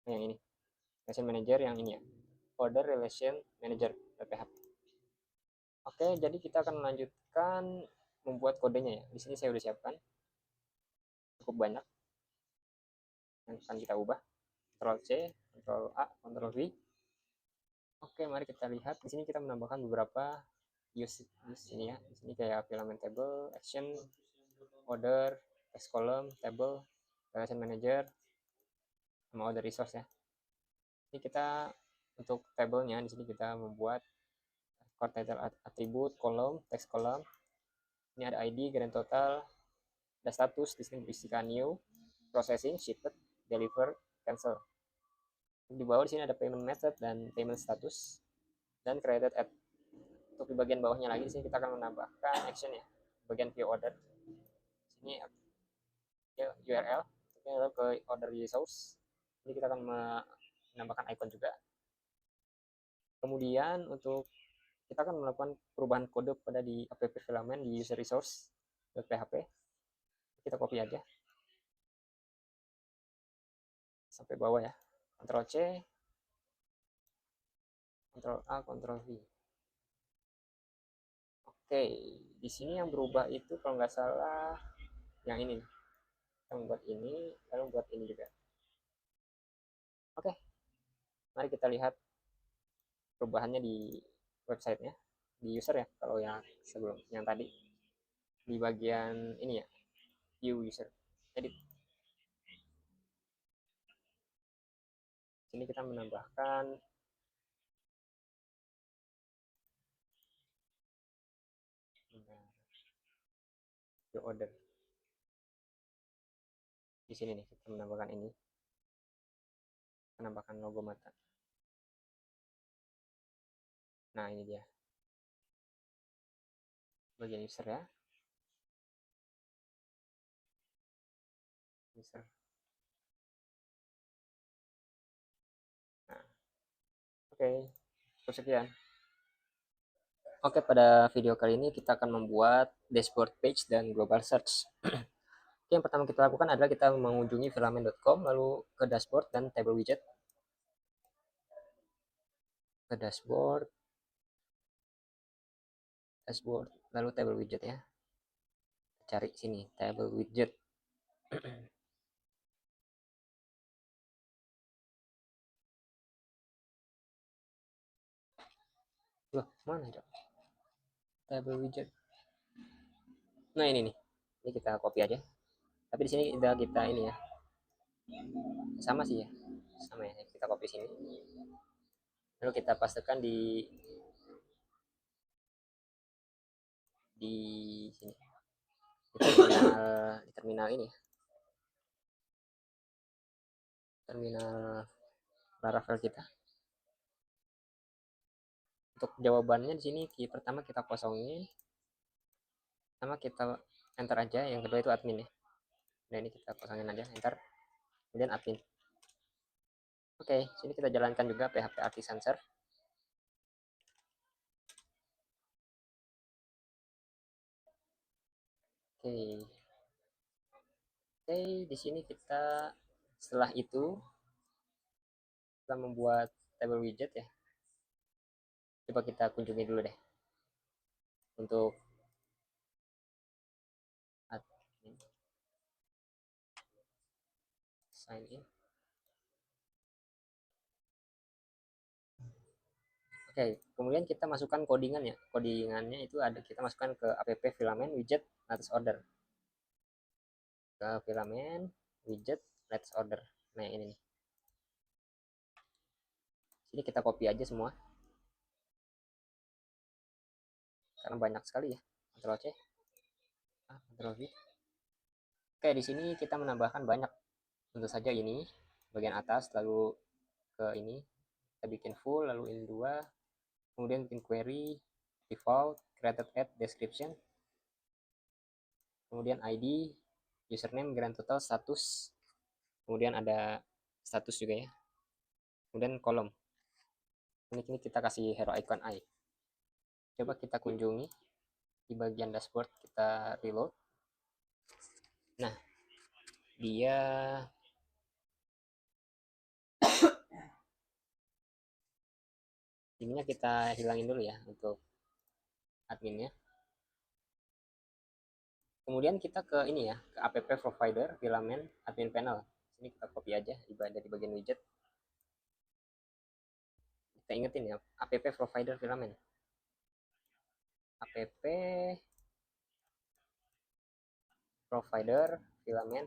Nah, yang ini. Relation manager yang ini ya. Order relation manager PHP. Oke, jadi kita akan melanjutkan membuat kodenya ya. Di sini saya sudah siapkan cukup banyak yang akan kita ubah. Ctrl C, Ctrl A, Ctrl V. Oke, mari kita lihat. Di sini kita menambahkan beberapa use ini ya. Di sini kayak filament table, action, order, text column, table, relation manager, sama order resource ya. Ini kita untuk tabelnya di sini kita membuat core title attribute, column, text column. Ini ada ID, grand total, ada status di sini berisikan new, processing, shipped, deliver, cancel. Di bawah di sini ada payment method dan payment status dan created at. Untuk di bagian bawahnya lagi di sini kita akan menambahkan action ya. Bagian view order. Sini URL ini adalah ke order resource. Ini kita akan menambahkan icon juga. Kemudian untuk kita akan melakukan perubahan kode pada di app filament di user resource.php. Kita copy aja sampai bawah ya. Ctrl C, Ctrl A, Ctrl V. Oke, di sini yang berubah itu kalau nggak salah yang ini. Kita membuat ini, lalu buat ini juga. Oke, mari kita lihat perubahannya di websitenya, di user ya. Kalau yang sebelum, yang tadi di bagian ini ya, view user. Edit. Sini kita menambahkan view order. Di sini nih kita menambahkan ini, menambahkan logo mata. Nah ini dia bagian user ya, user. Nah, oke, sekian. Oke, pada video kali ini kita akan membuat dashboard page dan global search. Oke, yang pertama kita lakukan adalah kita mengunjungi filament.com, lalu ke dashboard dan table widget. Ke dashboard, lalu table widget ya. Cari sini, table widget. Loh, mana itu? Table widget. Nah ini nih, ini kita copy aja. Tapi di sini udah kita ini ya, sama sih ya, sama ya. Kita copy sini, lalu kita pastekan di sini, di terminal ini, terminal Laravel kita. Untuk jawabannya di sini pertama kita kosongin, sama kita enter aja. Yang kedua itu admin ya. Nah ini kita kosongin aja, enter, kemudian admin. Oke, sini kita jalankan juga PHP Artisan Serve. Oke. Oke, di sini kita setelah itu kita membuat table widget ya. Coba kita kunjungi dulu deh untuk admin. Sign in. Oke, kemudian kita masukkan codingannya. Codingannya itu ada, kita masukkan ke app filament widget latest order. Ke filament widget latest order. Nah ini nih. Sini kita copy aja semua. Karena banyak sekali ya. Ctrl C. Ctrl V. Oke, di sini kita menambahkan banyak. Tentu saja ini bagian atas, lalu ke ini kita bikin full, lalu ini 2, kemudian bikin query, default, created at, description, kemudian ID, username, grand total, status, kemudian ada status juga ya, kemudian kolom. Ini kita kasih hero icon eye. Coba kita kunjungi di bagian dashboard, kita reload. Nah dia ininya kita hilangin dulu ya untuk adminnya. Kemudian kita ke ini ya, ke app provider filament admin panel. Ini kita copy aja di bagian widget. Kita ingetin ya, app provider filament. app provider filament.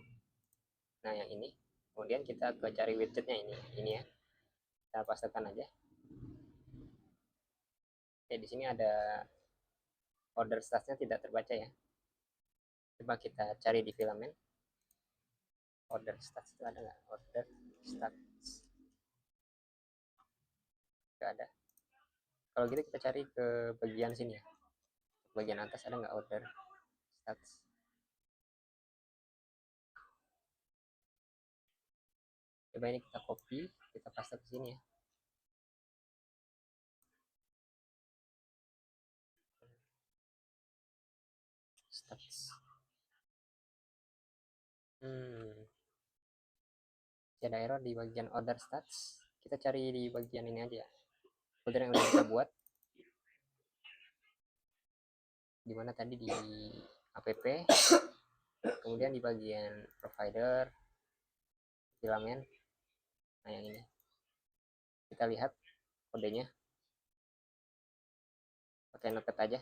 Nah, yang ini. Kemudian kita ke cari widgetnya ini ya. Kita pastikan aja. Oke, di sini ada order statusnya tidak terbaca ya. Coba kita cari di filament. Order status itu ada nggak? Order status. Nggak ada. Kalau gitu kita cari ke bagian sini ya. Bagian atas ada nggak order status? Coba ini kita copy, kita paste ke sini ya. Status. Ada error di bagian order stats. Kita cari di bagian ini aja ya. Folder yang udah kita buat. Dimana tadi di app, kemudian di bagian provider, filament. Nah, yang ini. Kita lihat kodenya. Pakai notepad aja.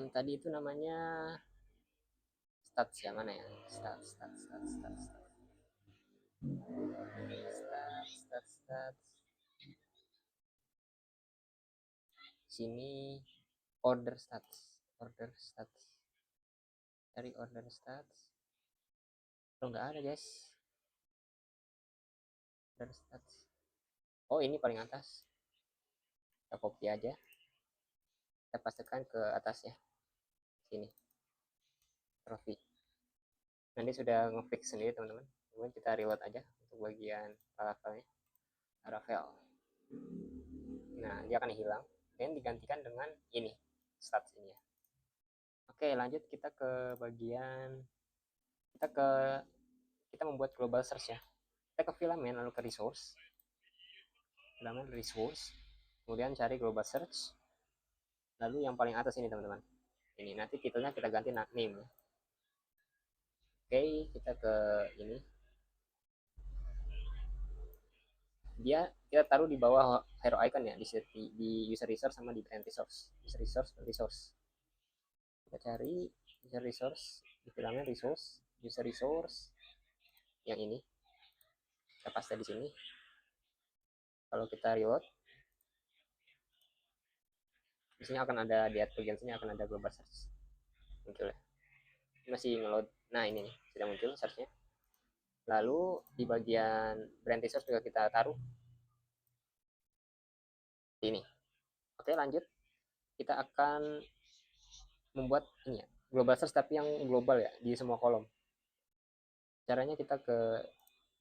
Tadi itu namanya stats ya, mana ya? Stats. Sini order stats. Cari order stats. Oh, nggak ada guys. Order stats. Oh, ini paling atas. Kita copy aja. Kita pastikan ke atas ya. Sini. Trophy. Nanti sudah ngefix sendiri teman-teman. Kemudian kita reload aja untuk bagian Laravelnya. Laravel. Nah, dia akan hilang dan digantikan dengan ini, stats ini ya. Oke, lanjut kita ke bagian kita membuat global search ya. Kita ke filament lalu ke resource. Filament resource. Kemudian cari global search. Lalu yang paling atas ini teman-teman. Ini nanti titelnya kita ganti name ya. Oke, kita ke ini. Kita taruh di bawah hero icon ya, di user resource sama di brand resource. User resource. Kita cari user resource di filament resource, user resource yang ini. Kita paste di sini. Kalau kita reload, di sini akan ada di bagian sini akan ada global search muncul ya. Ini masih ngeload. Nah, ini nih sudah muncul searchnya. Lalu di bagian brand resource juga kita taruh ini. Oke, lanjut. Kita akan membuat ini ya, global search tapi yang global ya, di semua kolom. Caranya kita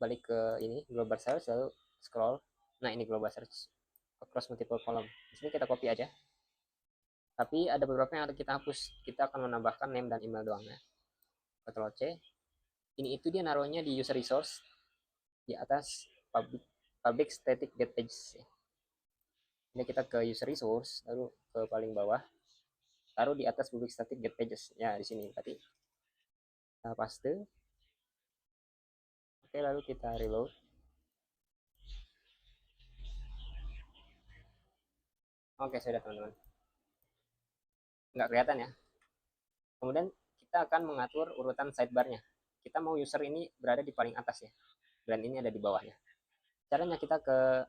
balik ke ini global search lalu scroll. Nah, ini global search across multiple column. Di sini kita copy aja. Tapi ada beberapa yang harus kita hapus. Kita akan menambahkan name dan email doang ya. Ctrl C. Ini itu dia naruhnya di user resource di atas public static get pages. Ini kita ke user resource lalu ke paling bawah taruh di atas public static get pages ya, di sini tadi kita paste. Oke, lalu kita reload. Oke, sudah teman-teman. Nggak kelihatan ya. Kemudian kita akan mengatur urutan sidebarnya. Kita mau user ini berada di paling atas ya, dan ini ada di bawahnya. Caranya kita ke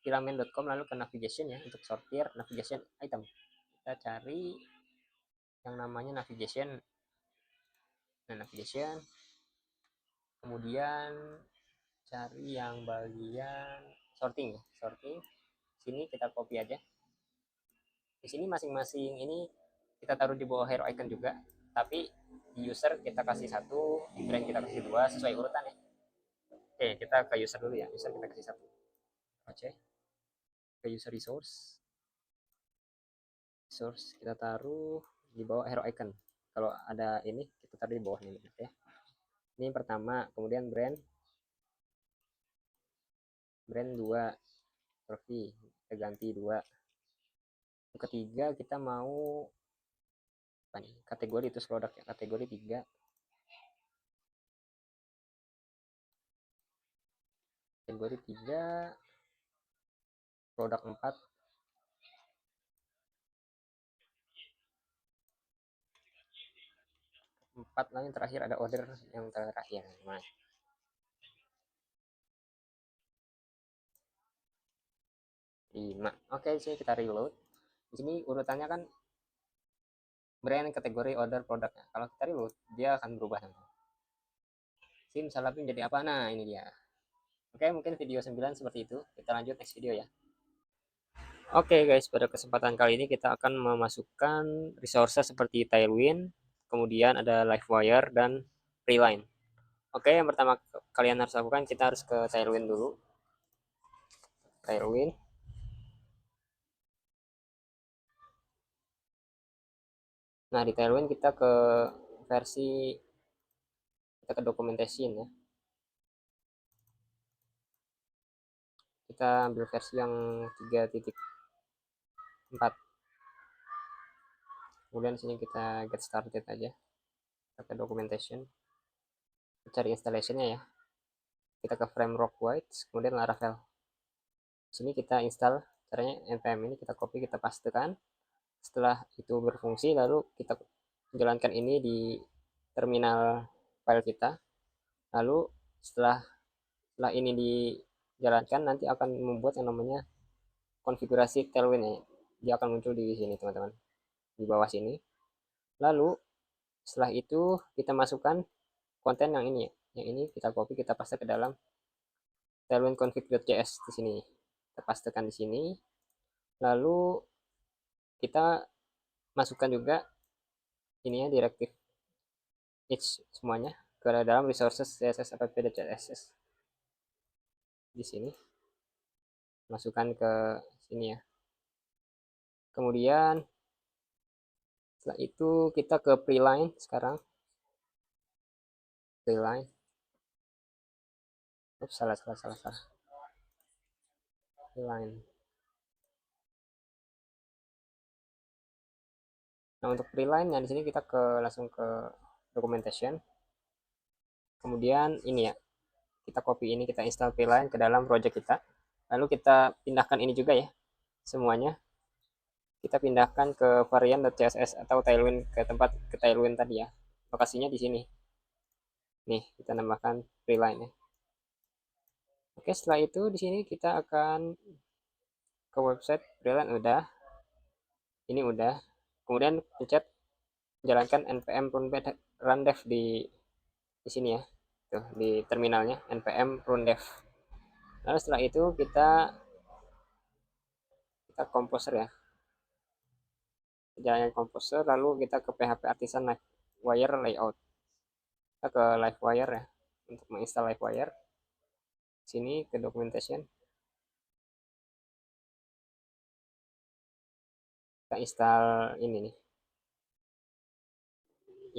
filament.com lalu ke navigation ya, untuk sortir navigation item. Kita cari yang namanya navigation. Nah, navigation. Kemudian cari yang bagian sorting ya, sorting. Sini kita copy aja. Di sini masing-masing ini kita taruh di bawah hero icon juga, tapi di user kita kasih 1, di brand kita kasih 2, sesuai urutan ya. Oke, kita ke user dulu ya. User kita kasih 1. Oke. Ke user resource. Resource kita taruh di bawah hero icon. Kalau ada ini kita taruh di bawahnya ya. Ini pertama, kemudian brand 2 trophy kita ganti 2. Yang ketiga kita mau apa nih? Kategori itu produk ya. Kategori 3. Kategori 3 produk 4. 4 lah yang terakhir, ada order yang terakhir. Nah, 5. Oke, sini kita reload. Di sini urutannya kan brand, kategori, order, produknya. Kalau kita reload, dia akan berubah nanti. Sini misalnya menjadi apa? Nah, ini dia. Oke, mungkin video 9 seperti itu. Kita lanjut next video ya. Oke guys, pada kesempatan kali ini kita akan memasukkan resources seperti Tailwind, kemudian ada Livewire dan Preline. Oke, yang pertama kalian harus lakukan, kita harus ke Tailwind dulu. Tailwind. Nah, di Tailwind kita ke versi, kita ke documentation ya. Kita ambil versi yang 3.4. Kemudian sini kita get started aja. Kita ke documentation. Cari installationnya ya. Kita ke framework white, kemudian Laravel. Sini kita install, caranya npm ini kita copy, kita pastekan. Setelah itu berfungsi, lalu kita jalankan ini di terminal file kita. Lalu setelah ini dijalankan, nanti akan membuat yang namanya konfigurasi Tailwind ya. Dia akan muncul di sini teman-teman, di bawah sini. Lalu setelah itu kita masukkan konten yang ini ya. Yang ini kita copy, kita paste ke dalam Tailwind config.js di sini. Kita pastekan di sini. Lalu kita masukkan juga ini ya, directive each semuanya ke dalam resources css app.css. Di sini masukkan ke sini ya. Kemudian setelah itu kita ke preline sekarang. Preline. Oops, salah. Preline. Nah, untuk preline yang di sini kita langsung ke documentation. Kemudian ini ya, kita copy ini, kita install preline ke dalam project kita. Lalu kita pindahkan ini juga ya, semuanya. Kita pindahkan ke varian.css atau Tailwind, ke tempat ke Tailwind tadi ya. Lokasinya di sini. Nih, kita nambahkan preline ya. Oke, setelah itu di sini kita akan ke website preline, udah. Ini udah. Kemudian pencet jalankan npm run dev di sini ya. Tuh, di terminalnya npm run dev. Lalu setelah itu kita komposer ya. Jalankan komposer, lalu kita ke PHP Artisan Livewire layout. Kita ke Livewire ya, untuk menginstal Livewire. Sini ke documentation. Kita install ini nih.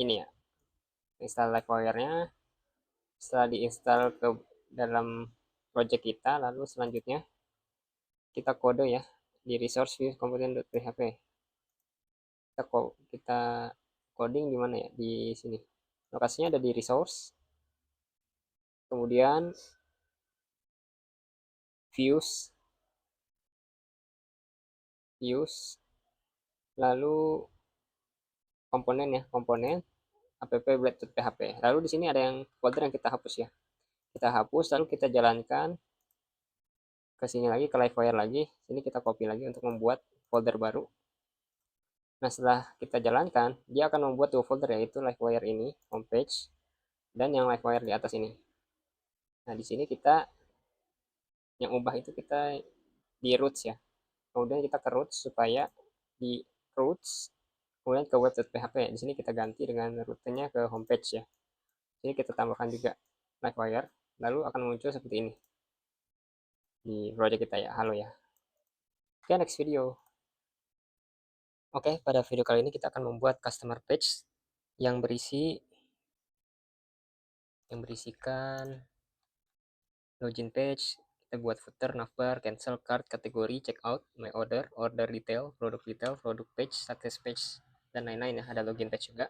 Ini ya. Install Livewire-nya. Setelah diinstal ke dalam project kita, lalu selanjutnya kita kode ya di resource view component.php. Kita coding di mana ya? Di sini. Lokasinya ada di resource. Kemudian views, lalu komponen ya, komponen app.blade.php. Lalu di sini ada yang folder yang kita hapus ya. Kita hapus, lalu kita jalankan ke sini lagi, ke Livewire lagi. Sini kita copy lagi untuk membuat folder baru. Nah, setelah kita jalankan, dia akan membuat dua folder, yaitu Livewire ini, homepage, dan yang Livewire di atas ini. Nah, di sini kita yang ubah itu kita di roots ya. Kemudian kita ke roots supaya di roots, kemudian ke web.php. Di sini kita ganti dengan rutenya ke homepage ya. Ini kita tambahkan juga Livewire, lalu akan muncul seperti ini di project kita ya. Halo ya. Oke, next video. Oke, pada video kali ini kita akan membuat customer page yang berisikan login page. Kita buat footer, navbar, cancel card, kategori, checkout, my order, order detail, product page, success page, dan lain-lain ya. Ada login page juga.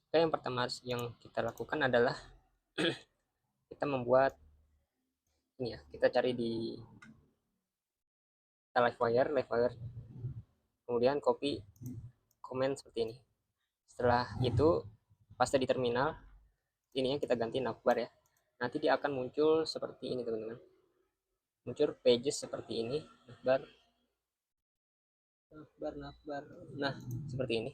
Oke, yang pertama yang kita lakukan adalah kita membuat ini ya. Kita cari di Livewire, kemudian copy komen seperti ini. Setelah itu paste di terminal, ininya kita ganti navbar ya. Nanti dia akan muncul seperti ini teman-teman. Muncul pages seperti ini, navbar. Nah, seperti ini.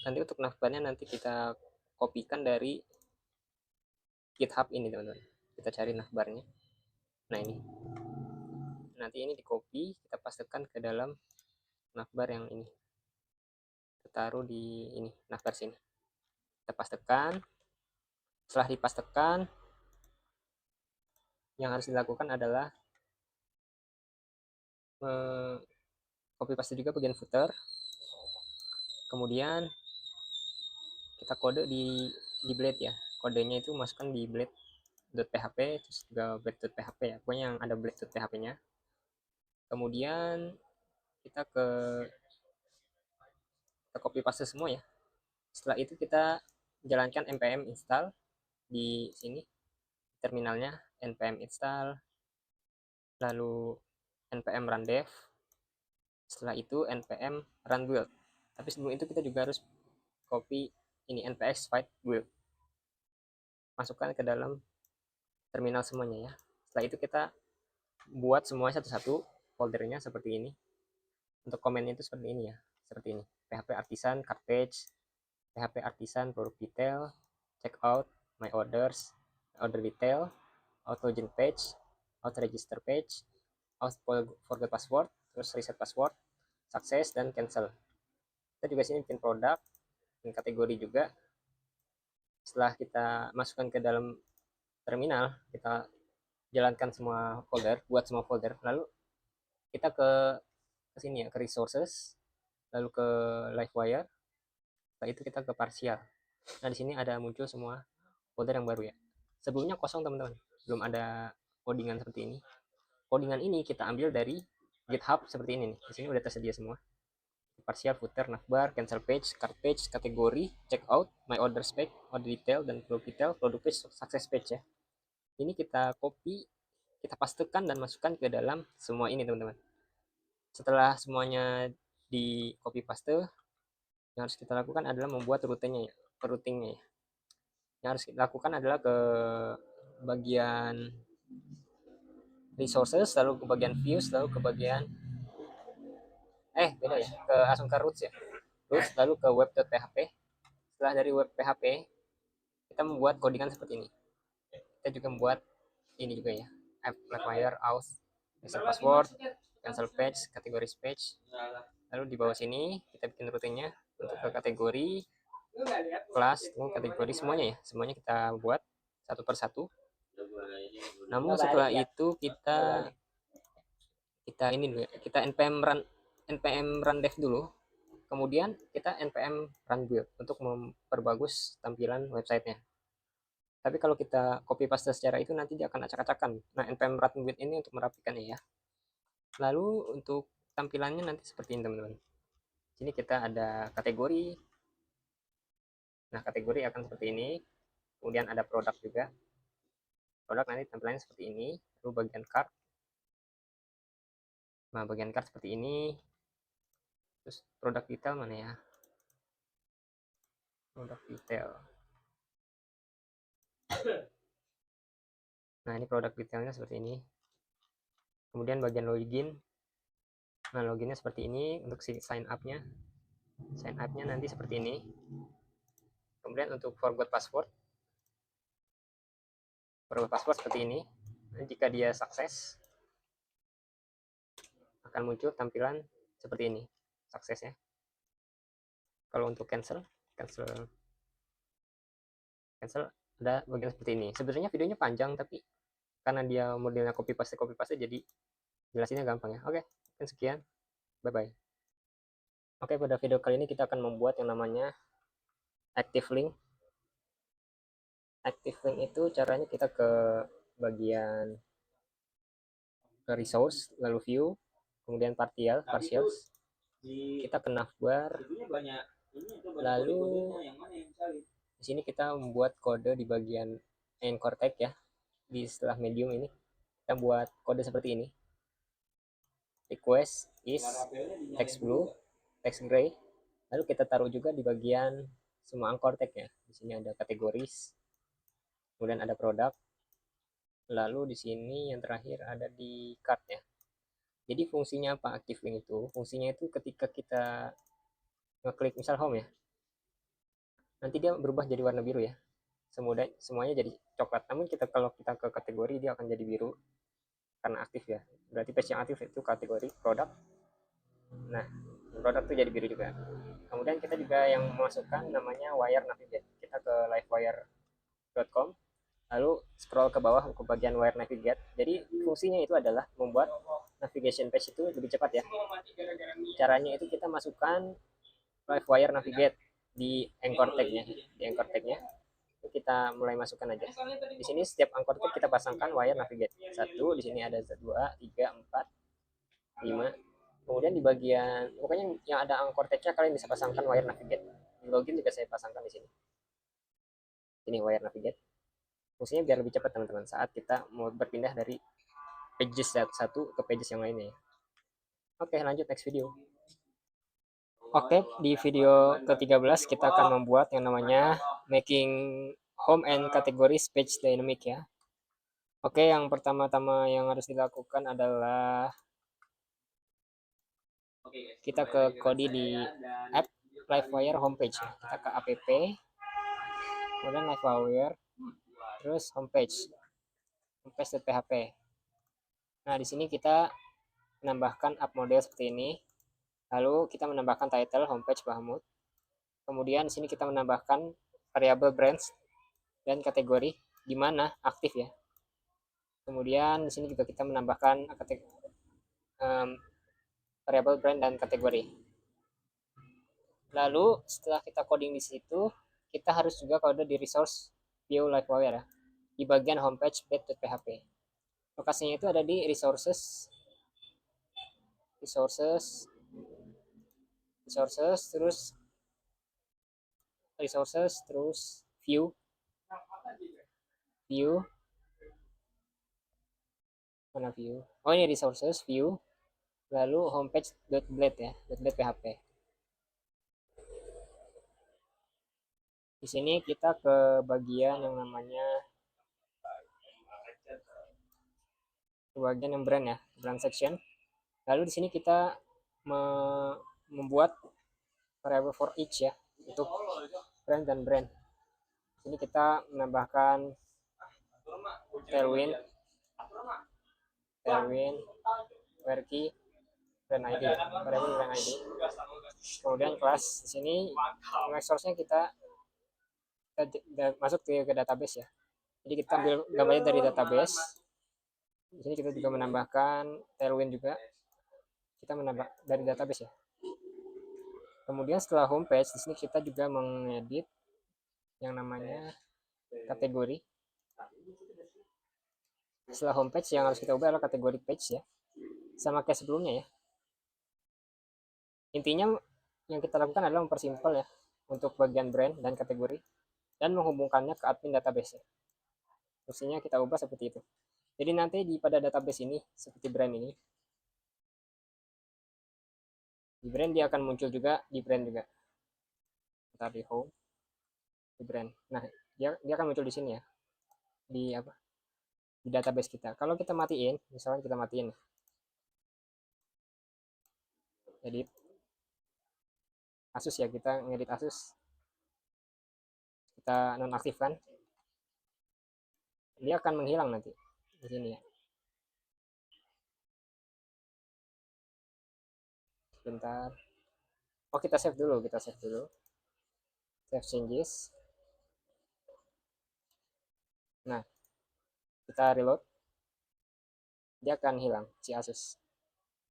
Nanti untuk navbarnya nanti kita kopikan dari GitHub ini teman-teman. Kita cari navbarnya. Nah ini. Nanti ini di copy, kita pastekan ke dalam navbar yang ini. Kita taruh di ini, navbar sini. Kita pastekan. Setelah dipastekan, yang harus dilakukan adalah copy paste juga bagian footer. Kemudian kita kode di blade ya. Kodenya itu masukkan di blade.php, terus juga blade.php ya. Pokoknya yang ada blade.php-nya. Kemudian kita copy paste semua ya. Setelah itu kita jalankan npm install di sini terminalnya, npm install, lalu npm run dev, setelah itu npm run build. Tapi sebelum itu kita juga harus copy ini npx fight build, masukkan ke dalam terminal semuanya ya. Setelah itu kita buat semua satu-satu foldernya seperti ini. Untuk komennya itu seperti ini ya, seperti ini: php artisan cart page, php artisan product detail, checkout, my orders, order detail, auto gen page, auto register page, auto forget password, terus reset password, success, dan cancel. Kita juga sini bikin produk, bikin kategori juga. Setelah kita masukkan ke dalam terminal, kita jalankan semua folder, buat semua folder, lalu kita ke sini ya, ke resources, lalu ke livewire, setelah itu kita ke partial. Nah di sini ada muncul semua folder yang baru ya. Sebelumnya kosong teman-teman, belum ada codingan seperti ini. Codingan ini kita ambil dari GitHub seperti ini nih. Di sini udah tersedia semua. Partial, footer, navbar, cancel page, cart page, kategori, checkout, my order spec, order detail, dan product detail, product page, success page ya. Ini kita copy, kita pastekan dan masukkan ke dalam semua ini teman-teman. Setelah semuanya di copy paste, yang harus kita lakukan adalah membuat rutenya ya, routingnya ya. Yang harus kita lakukan adalah ke bagian resources, lalu ke bagian views, lalu ke bagian beda ya, langsung ke roots ya, roots, lalu ke web.php. Setelah dari web PHP, kita membuat codingan seperti ini. Kita juga membuat ini juga ya, livewire, auth, reset password, cancel page, kategori page. Lalu di bawah sini kita bikin rutenya untuk ke kategori, kelas, kategori, semuanya ya, semuanya kita buat satu persatu. Namun setelah itu kita ini dulu ya, kita npm run dev dulu, kemudian kita npm run build untuk memperbagus tampilan websitenya. Tapi kalau kita copy paste secara itu nanti dia akan acak-acakan. Nah npm run build ini untuk merapikannya ya. Lalu untuk tampilannya nanti seperti ini teman-teman. Sini kita ada kategori. Nah kategori akan seperti ini. Kemudian ada produk juga. Produk nanti tampilannya seperti ini. Lalu bagian cart. Nah bagian cart seperti ini. Terus produk detail mana ya? Produk detail. Nah ini produk detailnya seperti ini. Kemudian bagian login. Nah loginnya seperti ini untuk si sign up-nya. Sign up-nya nanti seperti ini. Kemudian untuk forgot password seperti ini. Dan jika dia sukses, akan muncul tampilan seperti ini, suksesnya. Kalau untuk cancel ada bagian seperti ini. Sebenarnya videonya panjang, tapi karena dia modelnya copy paste jadi jelasinnya gampang ya. Oke, sekian. Bye bye. Oke, pada video kali ini kita akan membuat yang namanya active link. Active link itu caranya kita ke bagian ke resource, lalu view, kemudian partials, kita ke navbar, lalu di sini kita membuat kode di bagian anchor tag ya. Di setelah medium ini kita buat kode seperti ini: request is text blue, text gray, Lalu kita taruh juga di bagian semua anchor tag ya. Di sini ada kategoris, kemudian ada produk, lalu di sini yang terakhir ada di cart ya. Jadi fungsinya apa active link itu? Fungsinya itu ketika kita ngeklik misal home ya, nanti dia berubah jadi warna biru ya. Semuanya jadi coklat. Namun kalau kita ke kategori dia akan jadi biru karena aktif ya. Berarti page yang aktif itu kategori produk. Nah, produk itu jadi biru juga. Kemudian kita juga yang memasukkan namanya wire navigate. Kita ke livewire.com, lalu scroll ke bawah ke bagian wire navigate. Jadi fungsinya itu adalah membuat navigation page itu lebih cepat ya. Caranya itu kita masukkan livewire navigate di anchor tag-nya. Di anchor tag-nya kita mulai masukkan aja. Di sini setiap anchor tag kita pasangkan wire navigate. Satu, di sini ada 2, 3, 4, 5. Kemudian di bagian pokoknya yang ada anchor tag-nya kalian bisa pasangkan wire navigate. Di login juga saya pasangkan di sini. Ini wire navigate. Fungsinya biar lebih cepat teman-teman saat kita mau berpindah dari pages satu ke pages yang lainnya. Oke, lanjut next video. Oke, di video ke-13 kita akan membuat yang namanya making home and categories page dynamic ya. Oke, yang pertama-tama yang harus dilakukan adalah kita ke kode di app Livewire homepage ya. Kita ke app, kemudian Livewire, terus homepage.php. Nah, di sini kita menambahkan app model seperti ini. Lalu kita menambahkan title homepage Bahmut. Kemudian di sini kita menambahkan variabel brands dan kategori di mana aktif ya. Kemudian di sini juga kita menambahkan variabel brand dan kategori. Lalu setelah kita coding di situ, kita harus juga kode di resource view Livewire ya, di bagian homepage page.php. Lokasinya itu ada di resources, terus view, mana view? Oh ini resources view, lalu homepage.blade ya, .blade.php. Di sini kita ke bagian yang namanya yang brand ya, brand section. Lalu di sini kita membuat variable for each ya, untuk brand dan brand. Di sini kita menambahkan Tailwind, Werky, brand ID, variable brand ID. Kemudian kelas di sini source-nya kita masuk ke database ya. Jadi kita ambil gambarnya dari database. Di sini kita juga menambahkan Tailwind juga. Kita menambah dari database ya. Kemudian setelah homepage, di sini kita juga mengedit yang namanya kategori. Setelah homepage yang harus kita ubah adalah kategori page ya. Sama kayak sebelumnya ya. Intinya yang kita lakukan adalah mempersimpel ya untuk bagian brand dan kategori dan menghubungkannya ke admin database ya. Fungsinya kita ubah seperti itu. Jadi nanti pada database ini seperti brand ini, di brand dia akan muncul juga di brand juga. Kita di home, di brand. Nah, dia akan muncul di sini ya. Di database kita. Kalau kita matiin, misalnya kita matiin. Edit Asus ya, kita ngedit Asus. Kita nonaktifkan. Dia akan menghilang nanti di sini ya. Bentar. Oh, kita save dulu. Save changes. Nah, kita reload. Dia akan hilang si Asus.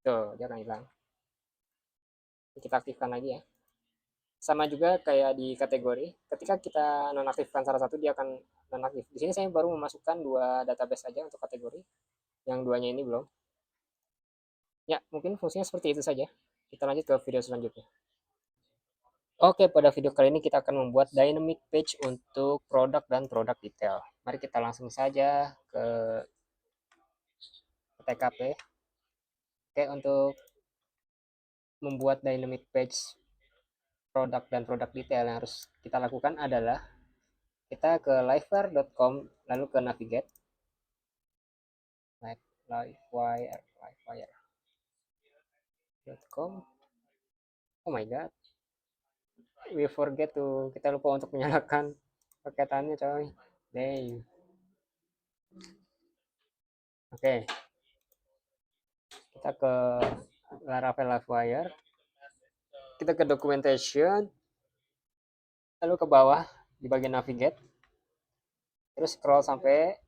Tuh, dia akan hilang. Kita aktifkan lagi ya. Sama juga kayak di kategori, ketika kita nonaktifkan salah satu dia akan nonaktif. Di sini saya baru memasukkan 2 database saja untuk kategori. Yang 2-nya ini belum. Ya, mungkin fungsinya seperti itu saja. Kita lanjut ke video selanjutnya. Oke, pada video kali ini kita akan membuat dynamic page untuk produk dan produk detail. Mari kita langsung saja ke TKP. Oke, untuk membuat dynamic page produk dan produk detail yang harus kita lakukan adalah kita ke livewire.com lalu ke navigate livewire.com. Oh my god, we forget to kita lupa untuk menyalakan paketannya coy. Dang. Oke, kita ke Laravel Livewire, kita ke documentation, lalu ke bawah di bagian navigate, terus scroll sampai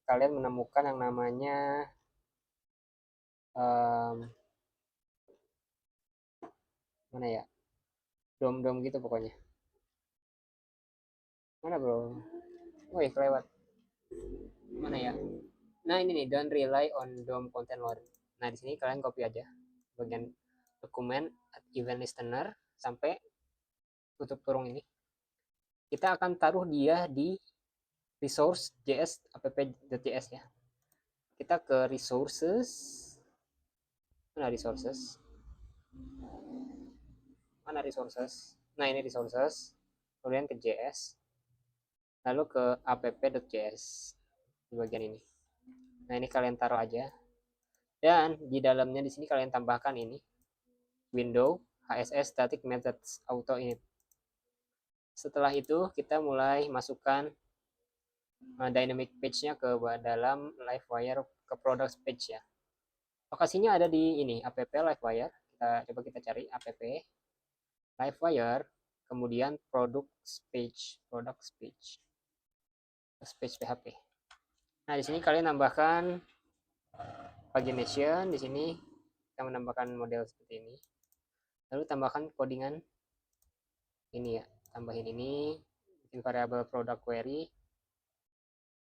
kalian menemukan yang namanya mana ya, dom-dom gitu pokoknya. Mana bro? Wih, kelewat. Mana ya? Nah ini nih, don't rely on DOM content load. Nah di sini kalian copy aja bagian dokumen event listener sampai tutup kurung ini. Kita akan taruh dia di resource.js app.js ya. Kita ke resources. Mana resources? Mana resources? Nah ini resources. Kemudian ke JS. Lalu ke app.js di bagian ini. Nah ini kalian taruh aja. Dan di dalamnya di sini kalian tambahkan ini window HSS static methods auto init. Setelah itu kita mulai masukkan dynamic page-nya ke dalam Livewire ke product page ya. Lokasinya ada di ini app Livewire. Kita cari app Livewire, kemudian product page PHP. Nah, di sini kalian nambahkan pagination, di sini kita menambahkan model seperti ini. Lalu tambahkan codingan ini ya, tambahin ini, bikin variabel product query,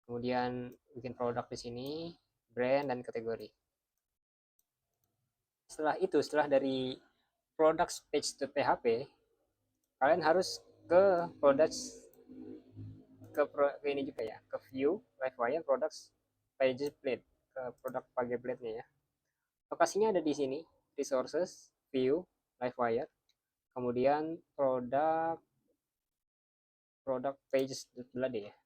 kemudian bikin produk di sini, brand dan kategori. Setelah dari product page to PHP, kalian harus ke products ke ini juga ya, ke view Livewire products page blade, ke produk page blade-nya ya. Lokasinya ada di sini, resources, view, Livewire, kemudian product page blade ya.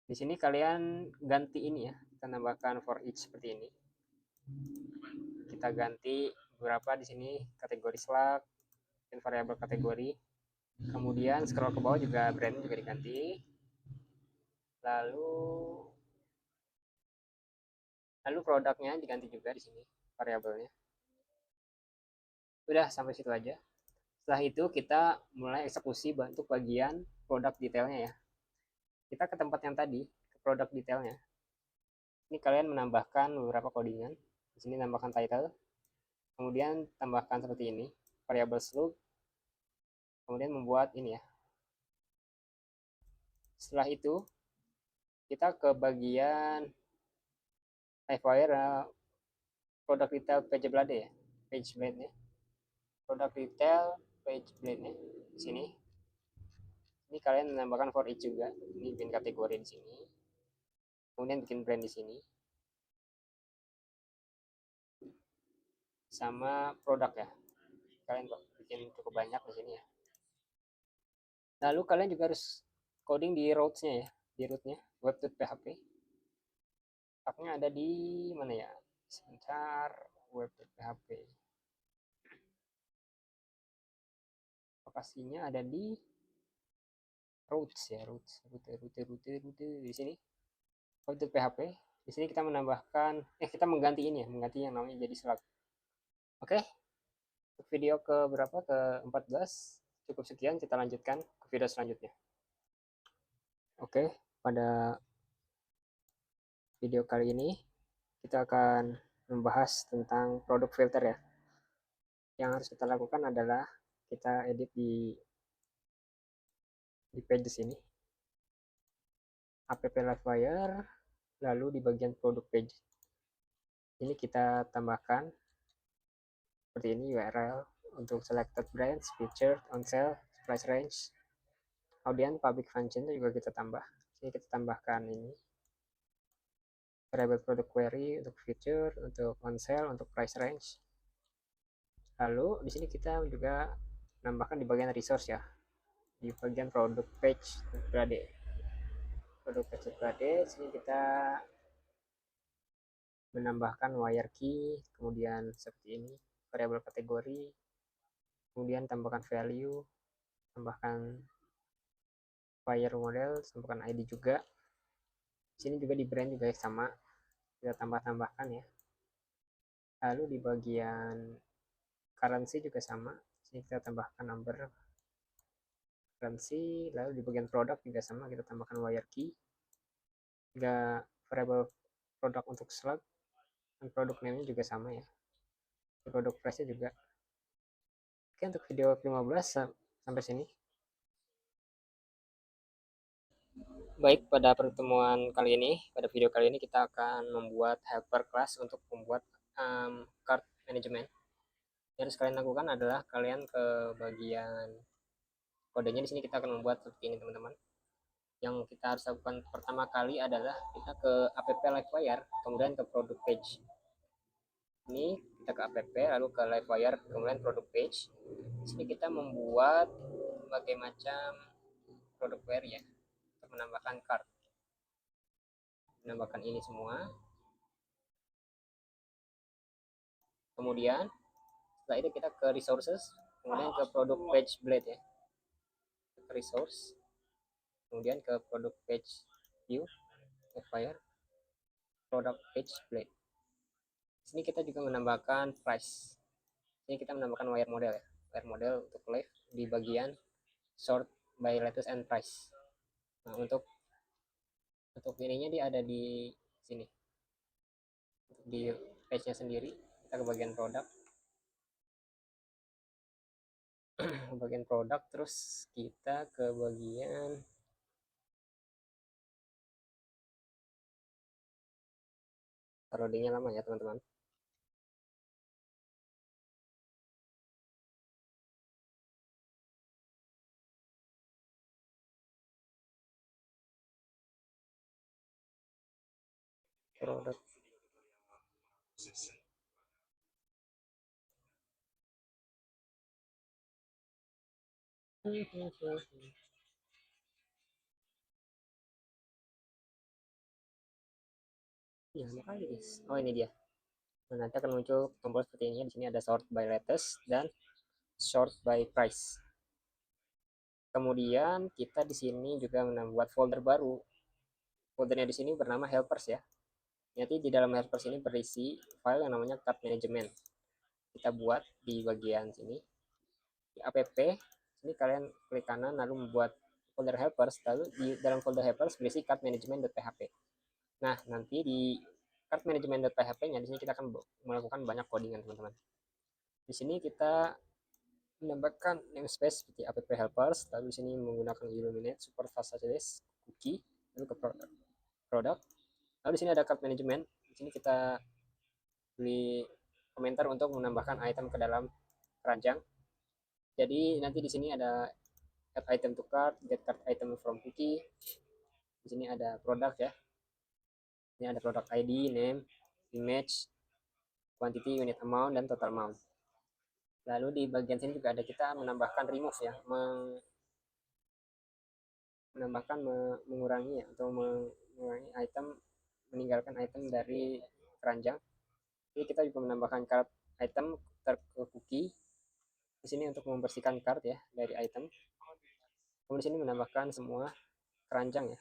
Di sini kalian ganti ini ya, kita tambahkan for each seperti ini. Kita ganti beberapa di sini kategori Slack dan variabel kategori. Kemudian scroll ke bawah juga brand juga diganti. Lalu produknya diganti juga di sini variabelnya. Udah sampai situ aja. Setelah itu kita mulai eksekusi untuk bagian produk detailnya ya. Kita ke tempat yang tadi, ke produk detailnya. Ini kalian menambahkan beberapa codingan. Di sini tambahkan title. Kemudian tambahkan seperti ini, variabel slope. Kemudian membuat ini ya. Setelah itu kita ke bagian Livewire produk detail page blade ya. Page blade-nya. Produk detail page blade-nya di sini. Ini kalian menambahkan for each juga. Ini bikin kategori di sini. Kemudian bikin brand di sini. Sama produk ya. Kalian bikin cukup banyak di sini ya. Lalu kalian juga harus coding di routes-nya ya, di root-nya web.php. Tab-nya ada di mana ya? Sebentar, web.php. Lokasinya ada di routes ya, rute di sini. Web.php. Di sini kita menambahkan kita mengganti ini ya, mengganti yang namanya jadi Slack. Oke. Video ke berapa? Ke 14. Cukup sekian, kita lanjutkan ke video selanjutnya. Oke, pada video kali ini kita akan membahas tentang produk filter ya. Yang harus kita lakukan adalah kita edit di pages ini, app Livewire, lalu di bagian produk page ini kita tambahkan seperti ini URL untuk selected brands, featured, on sale, price range, audience, public function juga kita tambah. Ini kita tambahkan ini variable product query untuk feature, untuk on sale, untuk price range. Lalu di sini kita juga menambahkan di bagian resource ya, di bagian produk page berade. Produk page berade, sini kita menambahkan wire key, kemudian seperti ini, variabel kategori, kemudian tambahkan value, tambahkan wire model, tambahkan ID juga. Sini juga di brand juga sama, kita tambahkan ya. Lalu di bagian currency juga sama, sini kita tambahkan number currency. Lalu di bagian produk juga sama, kita tambahkan wire key, juga variable produk untuk slug, dan produk name-nya juga sama ya, produk price-nya juga. Oke, untuk video 15 sampai sini. Baik, pada pertemuan kali ini, pada video kali ini kita akan membuat helper class untuk membuat card management. Yang harus kalian lakukan adalah kalian ke bagian kodenya. Di sini kita akan membuat seperti ini teman-teman. Yang kita harus lakukan pertama kali adalah kita ke app Livewire, kemudian ke product page. Ini kita ke app, lalu ke Livewire, kemudian product page. Di sini kita membuat berbagai macam product wire ya, untuk menambahkan card. Menambahkan ini semua. Kemudian setelah itu kita ke resources, kemudian ke product page blade ya, ke resource, kemudian ke product page view, acquire, product page blade. Sini kita juga menambahkan price. Sini kita menambahkan wire model ya, wire model untuk live di bagian sort by latest and price. Nah, untuk ininya dia ada di sini. Untuk di page-nya sendiri, kita ke bagian produk. Bagian produk, terus kita ke bagian loadingnya lama ya teman-teman. Produk ya, makanya guys. Oh, ini dia. Nah, nanti akan muncul tombol seperti ini. Di sini ada sort by latest dan sort by price. Kemudian kita di sini juga membuat folder baru. Foldernya di sini bernama helpers ya. Nanti di dalam helpers ini berisi file yang namanya card management. Kita buat di bagian sini di app. Ini kalian klik kanan lalu membuat folder helpers, lalu di dalam folder helpers berisi card management.php. Nah, nanti di card management.php-nya di sini kita akan melakukan banyak codingan teman-teman. Di sini kita menambahkan namespace seperti app helpers, lalu di sini menggunakan illuminate super fast access cookie, lalu ke product. Lalu di sini ada card management. Di sini kita beli komentar untuk menambahkan item ke dalam keranjang. Jadi nanti di sini ada add item to cart, get card item from cookie. Di sini ada produk ya. Ini ada produk ID, name, image, quantity, unit amount, dan total amount. Lalu di bagian sini juga ada kita menambahkan remove ya, menambahkan mengurangi ya, atau mengurangi item, meninggalkan item dari keranjang. Jadi kita juga menambahkan card item ke cookie. Di sini untuk membersihkan card ya dari item. Kemudian di sini menambahkan semua keranjang ya.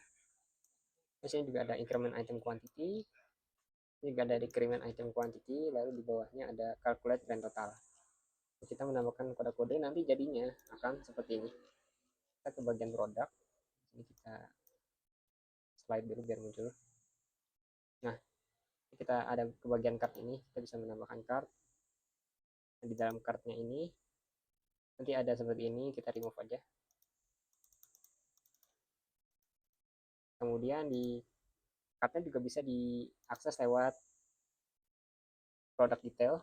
Di sini juga ada increment item quantity. Ini juga ada decrement item quantity. Lalu di bawahnya ada calculate grand total. Kita menambahkan kode-kode, nanti jadinya akan seperti ini. Kita ke bagian produk. Ini kita slide dulu biar muncul. Nah, kita ada ke bagian card ini. Kita bisa menambahkan card. Di dalam cardnya ini nanti ada seperti ini, kita remove aja. Kemudian di cardnya juga bisa diakses lewat product detail.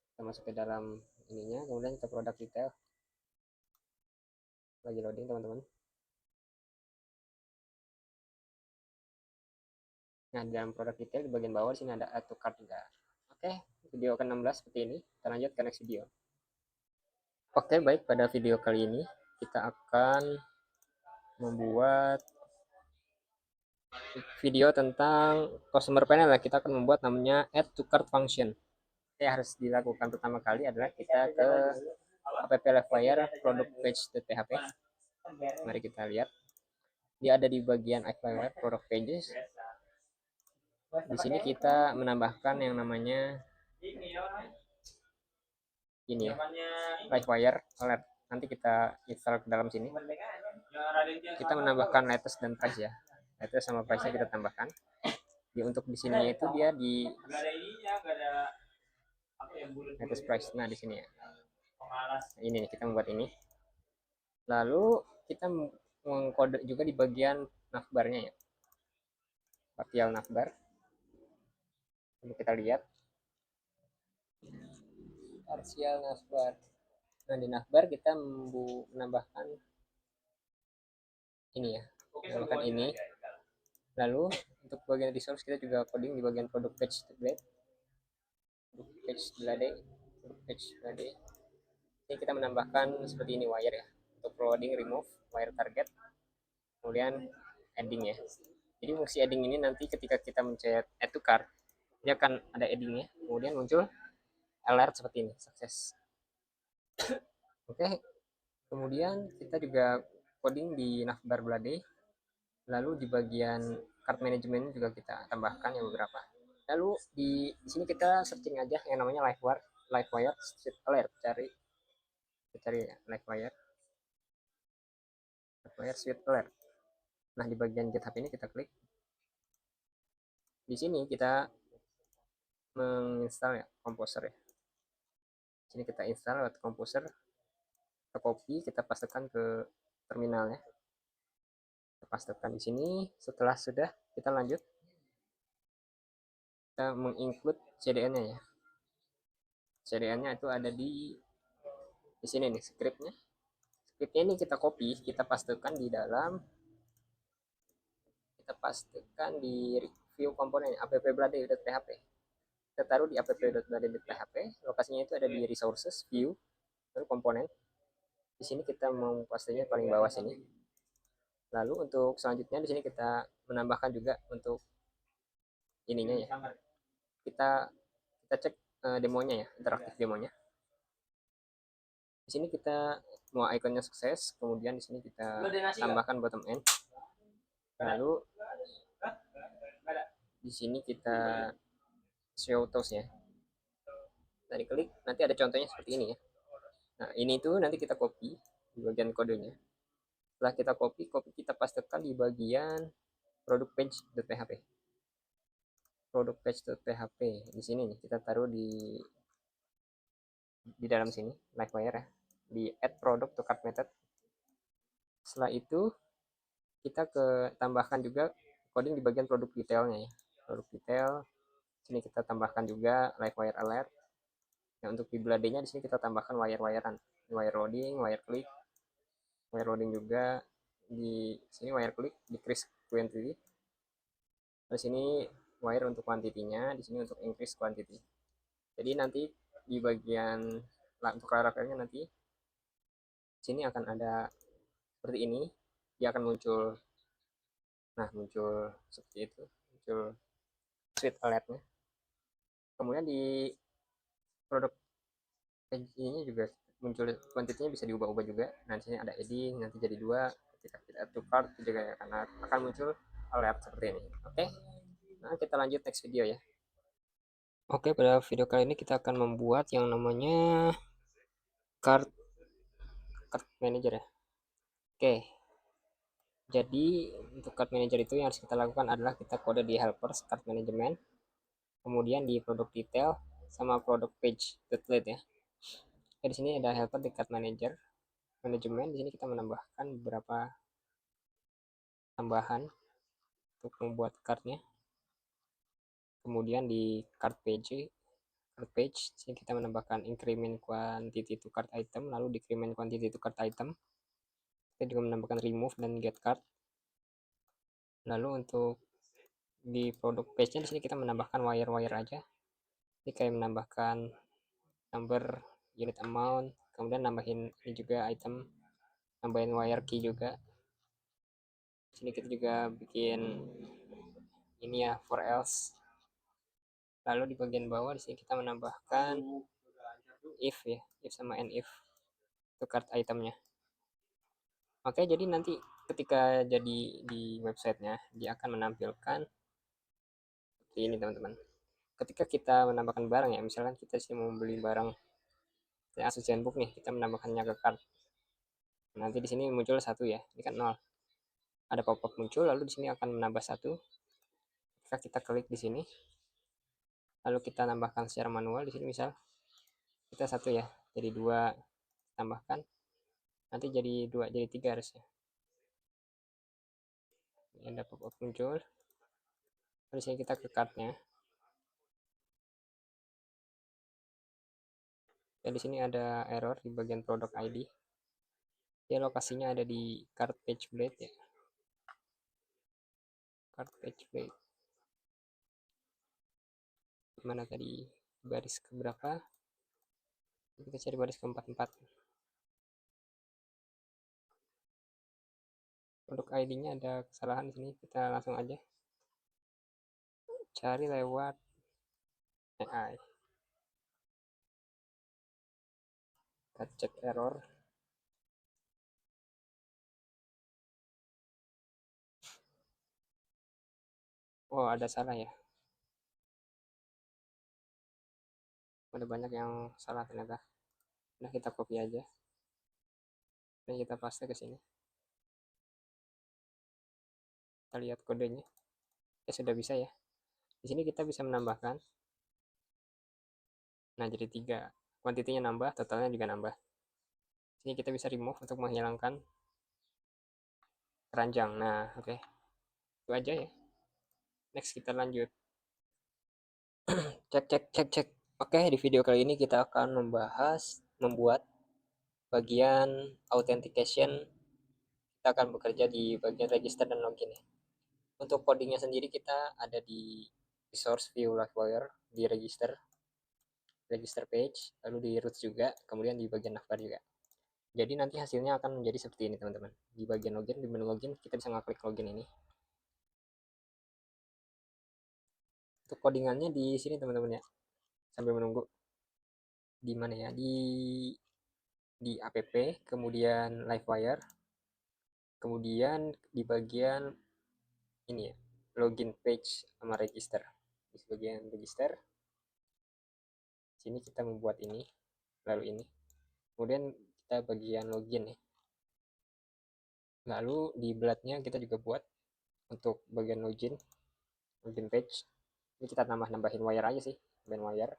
Kita masuk ke dalam ininya, kemudian ke product detail. Lagi loading teman-teman. Nah, di dalam product detail di bagian bawah di sini ada add to cart juga. Oke, Video ke-16 seperti ini. Kita lanjut ke next video. Oke, baik, pada video kali ini kita akan membuat video tentang customer panel. Kita akan membuat namanya add to cart function. Yang harus dilakukan pertama kali adalah kita ke app livewire product page.php. Mari kita lihat. Dia ada di bagian livewire product pages. Di sini kita menambahkan yang namanya ini ya, livewire alert. Nanti kita install ke dalam sini. Kita menambahkan latest dan price ya. Latest sama price-nya kita tambahkan. Untuk di sini itu dia di latest price. Nah, di sini ya. Ini kita membuat ini. Lalu kita mengkode juga di bagian navbarnya ya. Partial navbar. Coba kita lihat. Partial navbar. Nah, di navbar kita menambahkan ini ya. Menambahkan ini. Lalu untuk bagian resource kita juga coding di bagian product page template. Product page blade. Product page blade. Ini kita menambahkan seperti ini wire ya. Untuk loading, remove, wire target. Kemudian adding ya. Jadi fungsi adding ini nanti ketika kita mencet add to cart, dia akan ada addingnya. Kemudian muncul alert seperti ini, sukses. Oke. Kemudian kita juga coding di navbar blade. Lalu di bagian cart management juga kita tambahkan yang beberapa. Lalu di sini kita searching aja yang namanya livewire street alert. Cari livewire street alert. Nah, di bagian GitHub ini kita klik. Di sini kita menginstal ya Composer ya. Di sini kita install lewat Composer. Kita copy, kita pastekan ke terminal ya. Kita pastekan di sini. Setelah sudah, kita lanjut. Kita menginclude CDN-nya ya. CDN-nya itu ada di sini nih scriptnya. Scriptnya ini kita copy, kita pastekan di dalam, kita pastekan di view komponen app.blade.php. Kita taruh di app.blade.php. Lokasinya itu ada di resources, view, lalu komponen. Di sini kita mau pastinya paling bawah sini. Lalu untuk selanjutnya di sini kita menambahkan juga untuk ininya ya. Kita cek demonya ya, interaktif demonya. Di sini kita mau ikonnya sukses, kemudian di sini kita tambahkan bottom end. Lalu di sini kita show toast ya. Tadi klik, nanti ada contohnya seperti ini ya. Nah, ini tuh nanti kita copy di bagian kodenya. Setelah kita copy kita pastekan di bagian product page.php. Product page.php di sini nih kita taruh di dalam sini livewire ya, di add product to cart method. Setelah itu kita tambahkan juga coding di bagian produk detailnya ya. Produk detail sini kita tambahkan juga livewire alert. Nah, untuk di blade-nya di sini kita tambahkan wire-wirean, wire loading, wire click, wire loading juga di sini wire click, decrease quantity. Di sini wire untuk quantity-nya, di sini untuk increase quantity. Jadi nanti di bagian untuk Laravelnya nanti sini akan ada seperti ini, dia akan muncul, nah muncul seperti itu, muncul street alertnya. Kemudian di produk ini juga muncul kuantitinya bisa diubah-ubah juga. Nanti ada adding, nanti jadi 2, ketika kita add to cart juga akan muncul alert seperti ini. Oke. Nah, kita lanjut next video ya. Oke, pada video kali ini kita akan membuat yang namanya cart manager ya. Oke. Jadi untuk cart manager itu yang harus kita lakukan adalah kita kode di helpers cart management, kemudian di product detail sama product page template ya. Oke, di sini ada helper di cart manager manajemen. Di sini kita menambahkan beberapa tambahan untuk membuat kartnya. Kemudian di cart page sini kita menambahkan increment quantity to cart item, lalu decrement quantity to cart item. Kita juga menambahkan remove dan get cart. Lalu untuk di product page-nya di sini kita menambahkan wire-wire aja. Jadi kayak menambahkan number, unit amount, kemudian nambahin ini juga item, nambahin wire key juga. Sini kita juga bikin ini ya, for else. Lalu di bagian bawah di sini kita menambahkan if ya, if sama and if untuk card itemnya. Oke, jadi nanti ketika jadi di websitenya dia akan menampilkan seperti ini teman-teman. Ketika kita menambahkan barang ya, misalkan kita sih mau beli barang ya, Asus ZenBook nih, kita menambahkannya ke card. Nanti di sini muncul satu ya, ini kan 0. Ada pop-up muncul, lalu di sini akan menambah satu. Ketika kita klik di sini, lalu kita tambahkan secara manual di sini misal kita satu ya, jadi 2 tambahkan, nanti jadi 2, jadi 3 harusnya. Ini ada pop-up muncul. Di sini kita ke cardnya. Dan di sini ada error di bagian product ID. Ya, lokasinya ada di card page blade ya. Card page blade. Mana tadi baris ke berapa? Kita cari baris ke 44. Produk ID-nya ada kesalahan di sini. Kita langsung aja cari lewat AI. Kita cek error. Oh, ada salah ya. Ada banyak yang salah ternyata. Nah, kita copy aja. Dan kita paste ke sini. Kita lihat kodenya. Ya, sudah bisa ya. Di sini kita bisa menambahkan. Nah, jadi 3. Kuantitinya nambah, totalnya juga nambah. Sini kita bisa remove untuk menghilangkan keranjang. Nah, oke. Itu aja ya. Next kita lanjut. Cek, cek, cek, cek. Oke, di video kali ini kita akan membuat bagian authentication. Kita akan bekerja di bagian register dan login ya. Untuk codingnya sendiri kita ada di resource view LiveWire, di register page, lalu di roots juga, kemudian di bagian navbar juga. Jadi nanti hasilnya akan menjadi seperti ini teman-teman. Di bagian login, di menu login kita bisa ngeklik login ini. Untuk codingannya di sini teman-teman ya. Sambil menunggu di mana ya? Di app, kemudian LiveWire, kemudian di bagian ini ya, login page sama register. Di bagian register sini kita membuat ini, lalu ini. Kemudian kita bagian login ya. Lalu di belatnya kita juga buat untuk bagian login page. Ini kita nambahin wire aja sih, nambahin wire.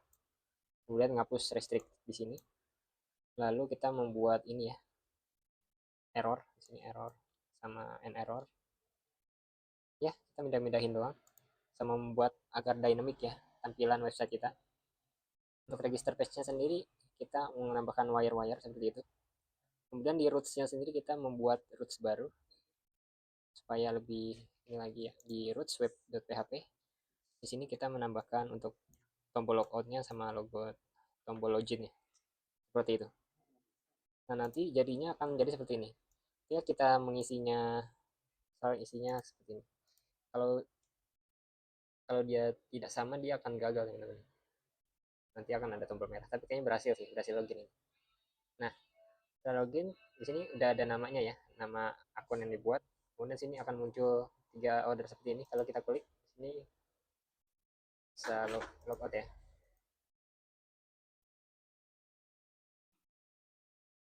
Kemudian ngapus restrict di sini. Lalu kita membuat ini ya, error, di sini error sama an error. Ya, kita mindah-mindahin doang. Sama membuat agar dynamic ya tampilan website kita. Untuk register page-nya sendiri kita menambahkan wire-wire seperti itu. Kemudian di roots-nya sendiri kita membuat roots baru supaya lebih ini lagi ya, di roots web.php. Di sini kita menambahkan untuk tombol logout-nya sama logo tombol login ya. Seperti itu. Nah, nanti jadinya akan menjadi seperti ini. Ya, kita mengisinya, soal isinya seperti ini. Kalau kalau dia tidak sama dia akan gagal teman-teman. Nanti akan ada tombol merah. Tapi kayaknya berhasil sih, berhasil login ini. Nah, setelah login di sini udah ada namanya ya, nama akun yang dibuat. Kemudian sini akan muncul 3 order seperti ini. Kalau kita klik sini bisa logout ya.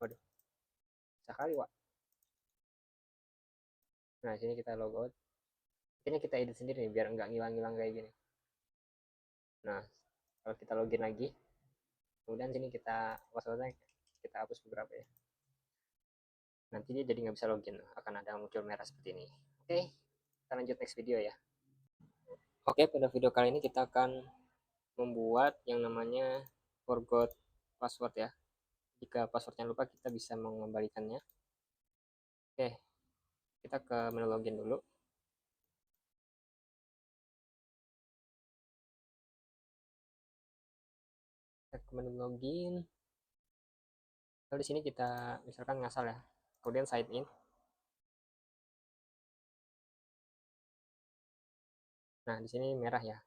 Waduh, sekali Wak. Nah, sini kita logout. Ini kita edit sendiri nih biar nggak ngilang-ngilang kayak gini. Nah, kalau kita login lagi, kemudian sini kita passwordnya kita hapus beberapa ya. Nanti dia jadi nggak bisa login, akan ada muncul merah seperti ini. Oke, kita lanjut next video ya. Oke, pada video kali ini kita akan membuat yang namanya forgot password ya. Jika passwordnya lupa kita bisa mengembalikannya. Oke, kita ke menu login dulu. menu login. Lalu di sini kita misalkan ngasal ya. Kemudian sign in. Nah, di sini merah ya.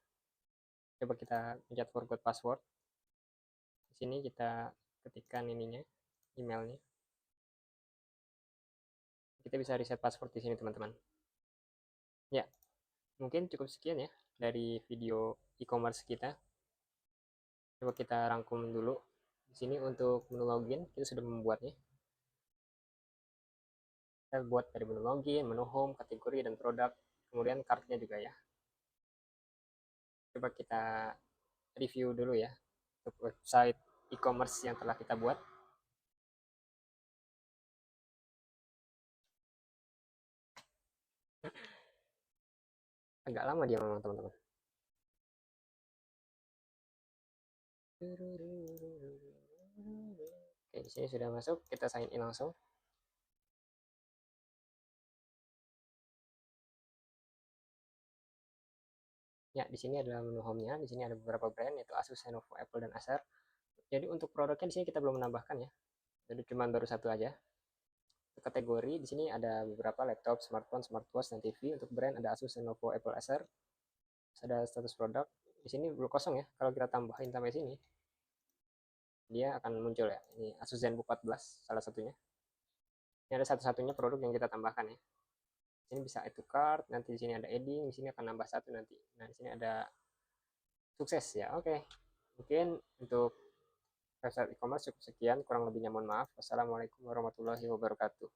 Coba kita pencet forgot password. Di sini kita ketikkan ininya, emailnya. Kita bisa reset password di sini, teman-teman. Ya, mungkin cukup sekian ya dari video e-commerce kita. Coba kita rangkum dulu. Di sini untuk menu login kita sudah membuatnya. Kita buat dari menu login, menu home, kategori dan produk, kemudian kartnya juga ya. Coba kita review dulu ya untuk website e-commerce yang telah kita buat. Agak lama dia memang, teman-teman. Oke, di sini sudah masuk, kita sign in langsung. Ya, di sini adalah menu home-nya. Di sini ada beberapa brand yaitu Asus, Lenovo, Apple, dan Acer. Jadi untuk produknya di sini kita belum menambahkan ya. Jadi cuma baru satu aja. Kategori di sini ada beberapa laptop, smartphone, smartwatch, dan TV. Untuk brand ada Asus, Lenovo, Apple, Acer. Terus ada status produk. Di sini belum kosong ya. Kalau kita tambahin sampai sini, dia akan muncul ya. Ini Asus ZenBook 14 salah satunya. Ini ada satu-satunya produk yang kita tambahkan ya. Ini bisa add to cart, nanti di sini ada adding, di sini akan nambah satu nanti. Nah, di sini ada sukses ya. Oke. Mungkin untuk website e-commerce cukup sekian, kurang lebihnya mohon maaf. Wassalamualaikum warahmatullahi wabarakatuh.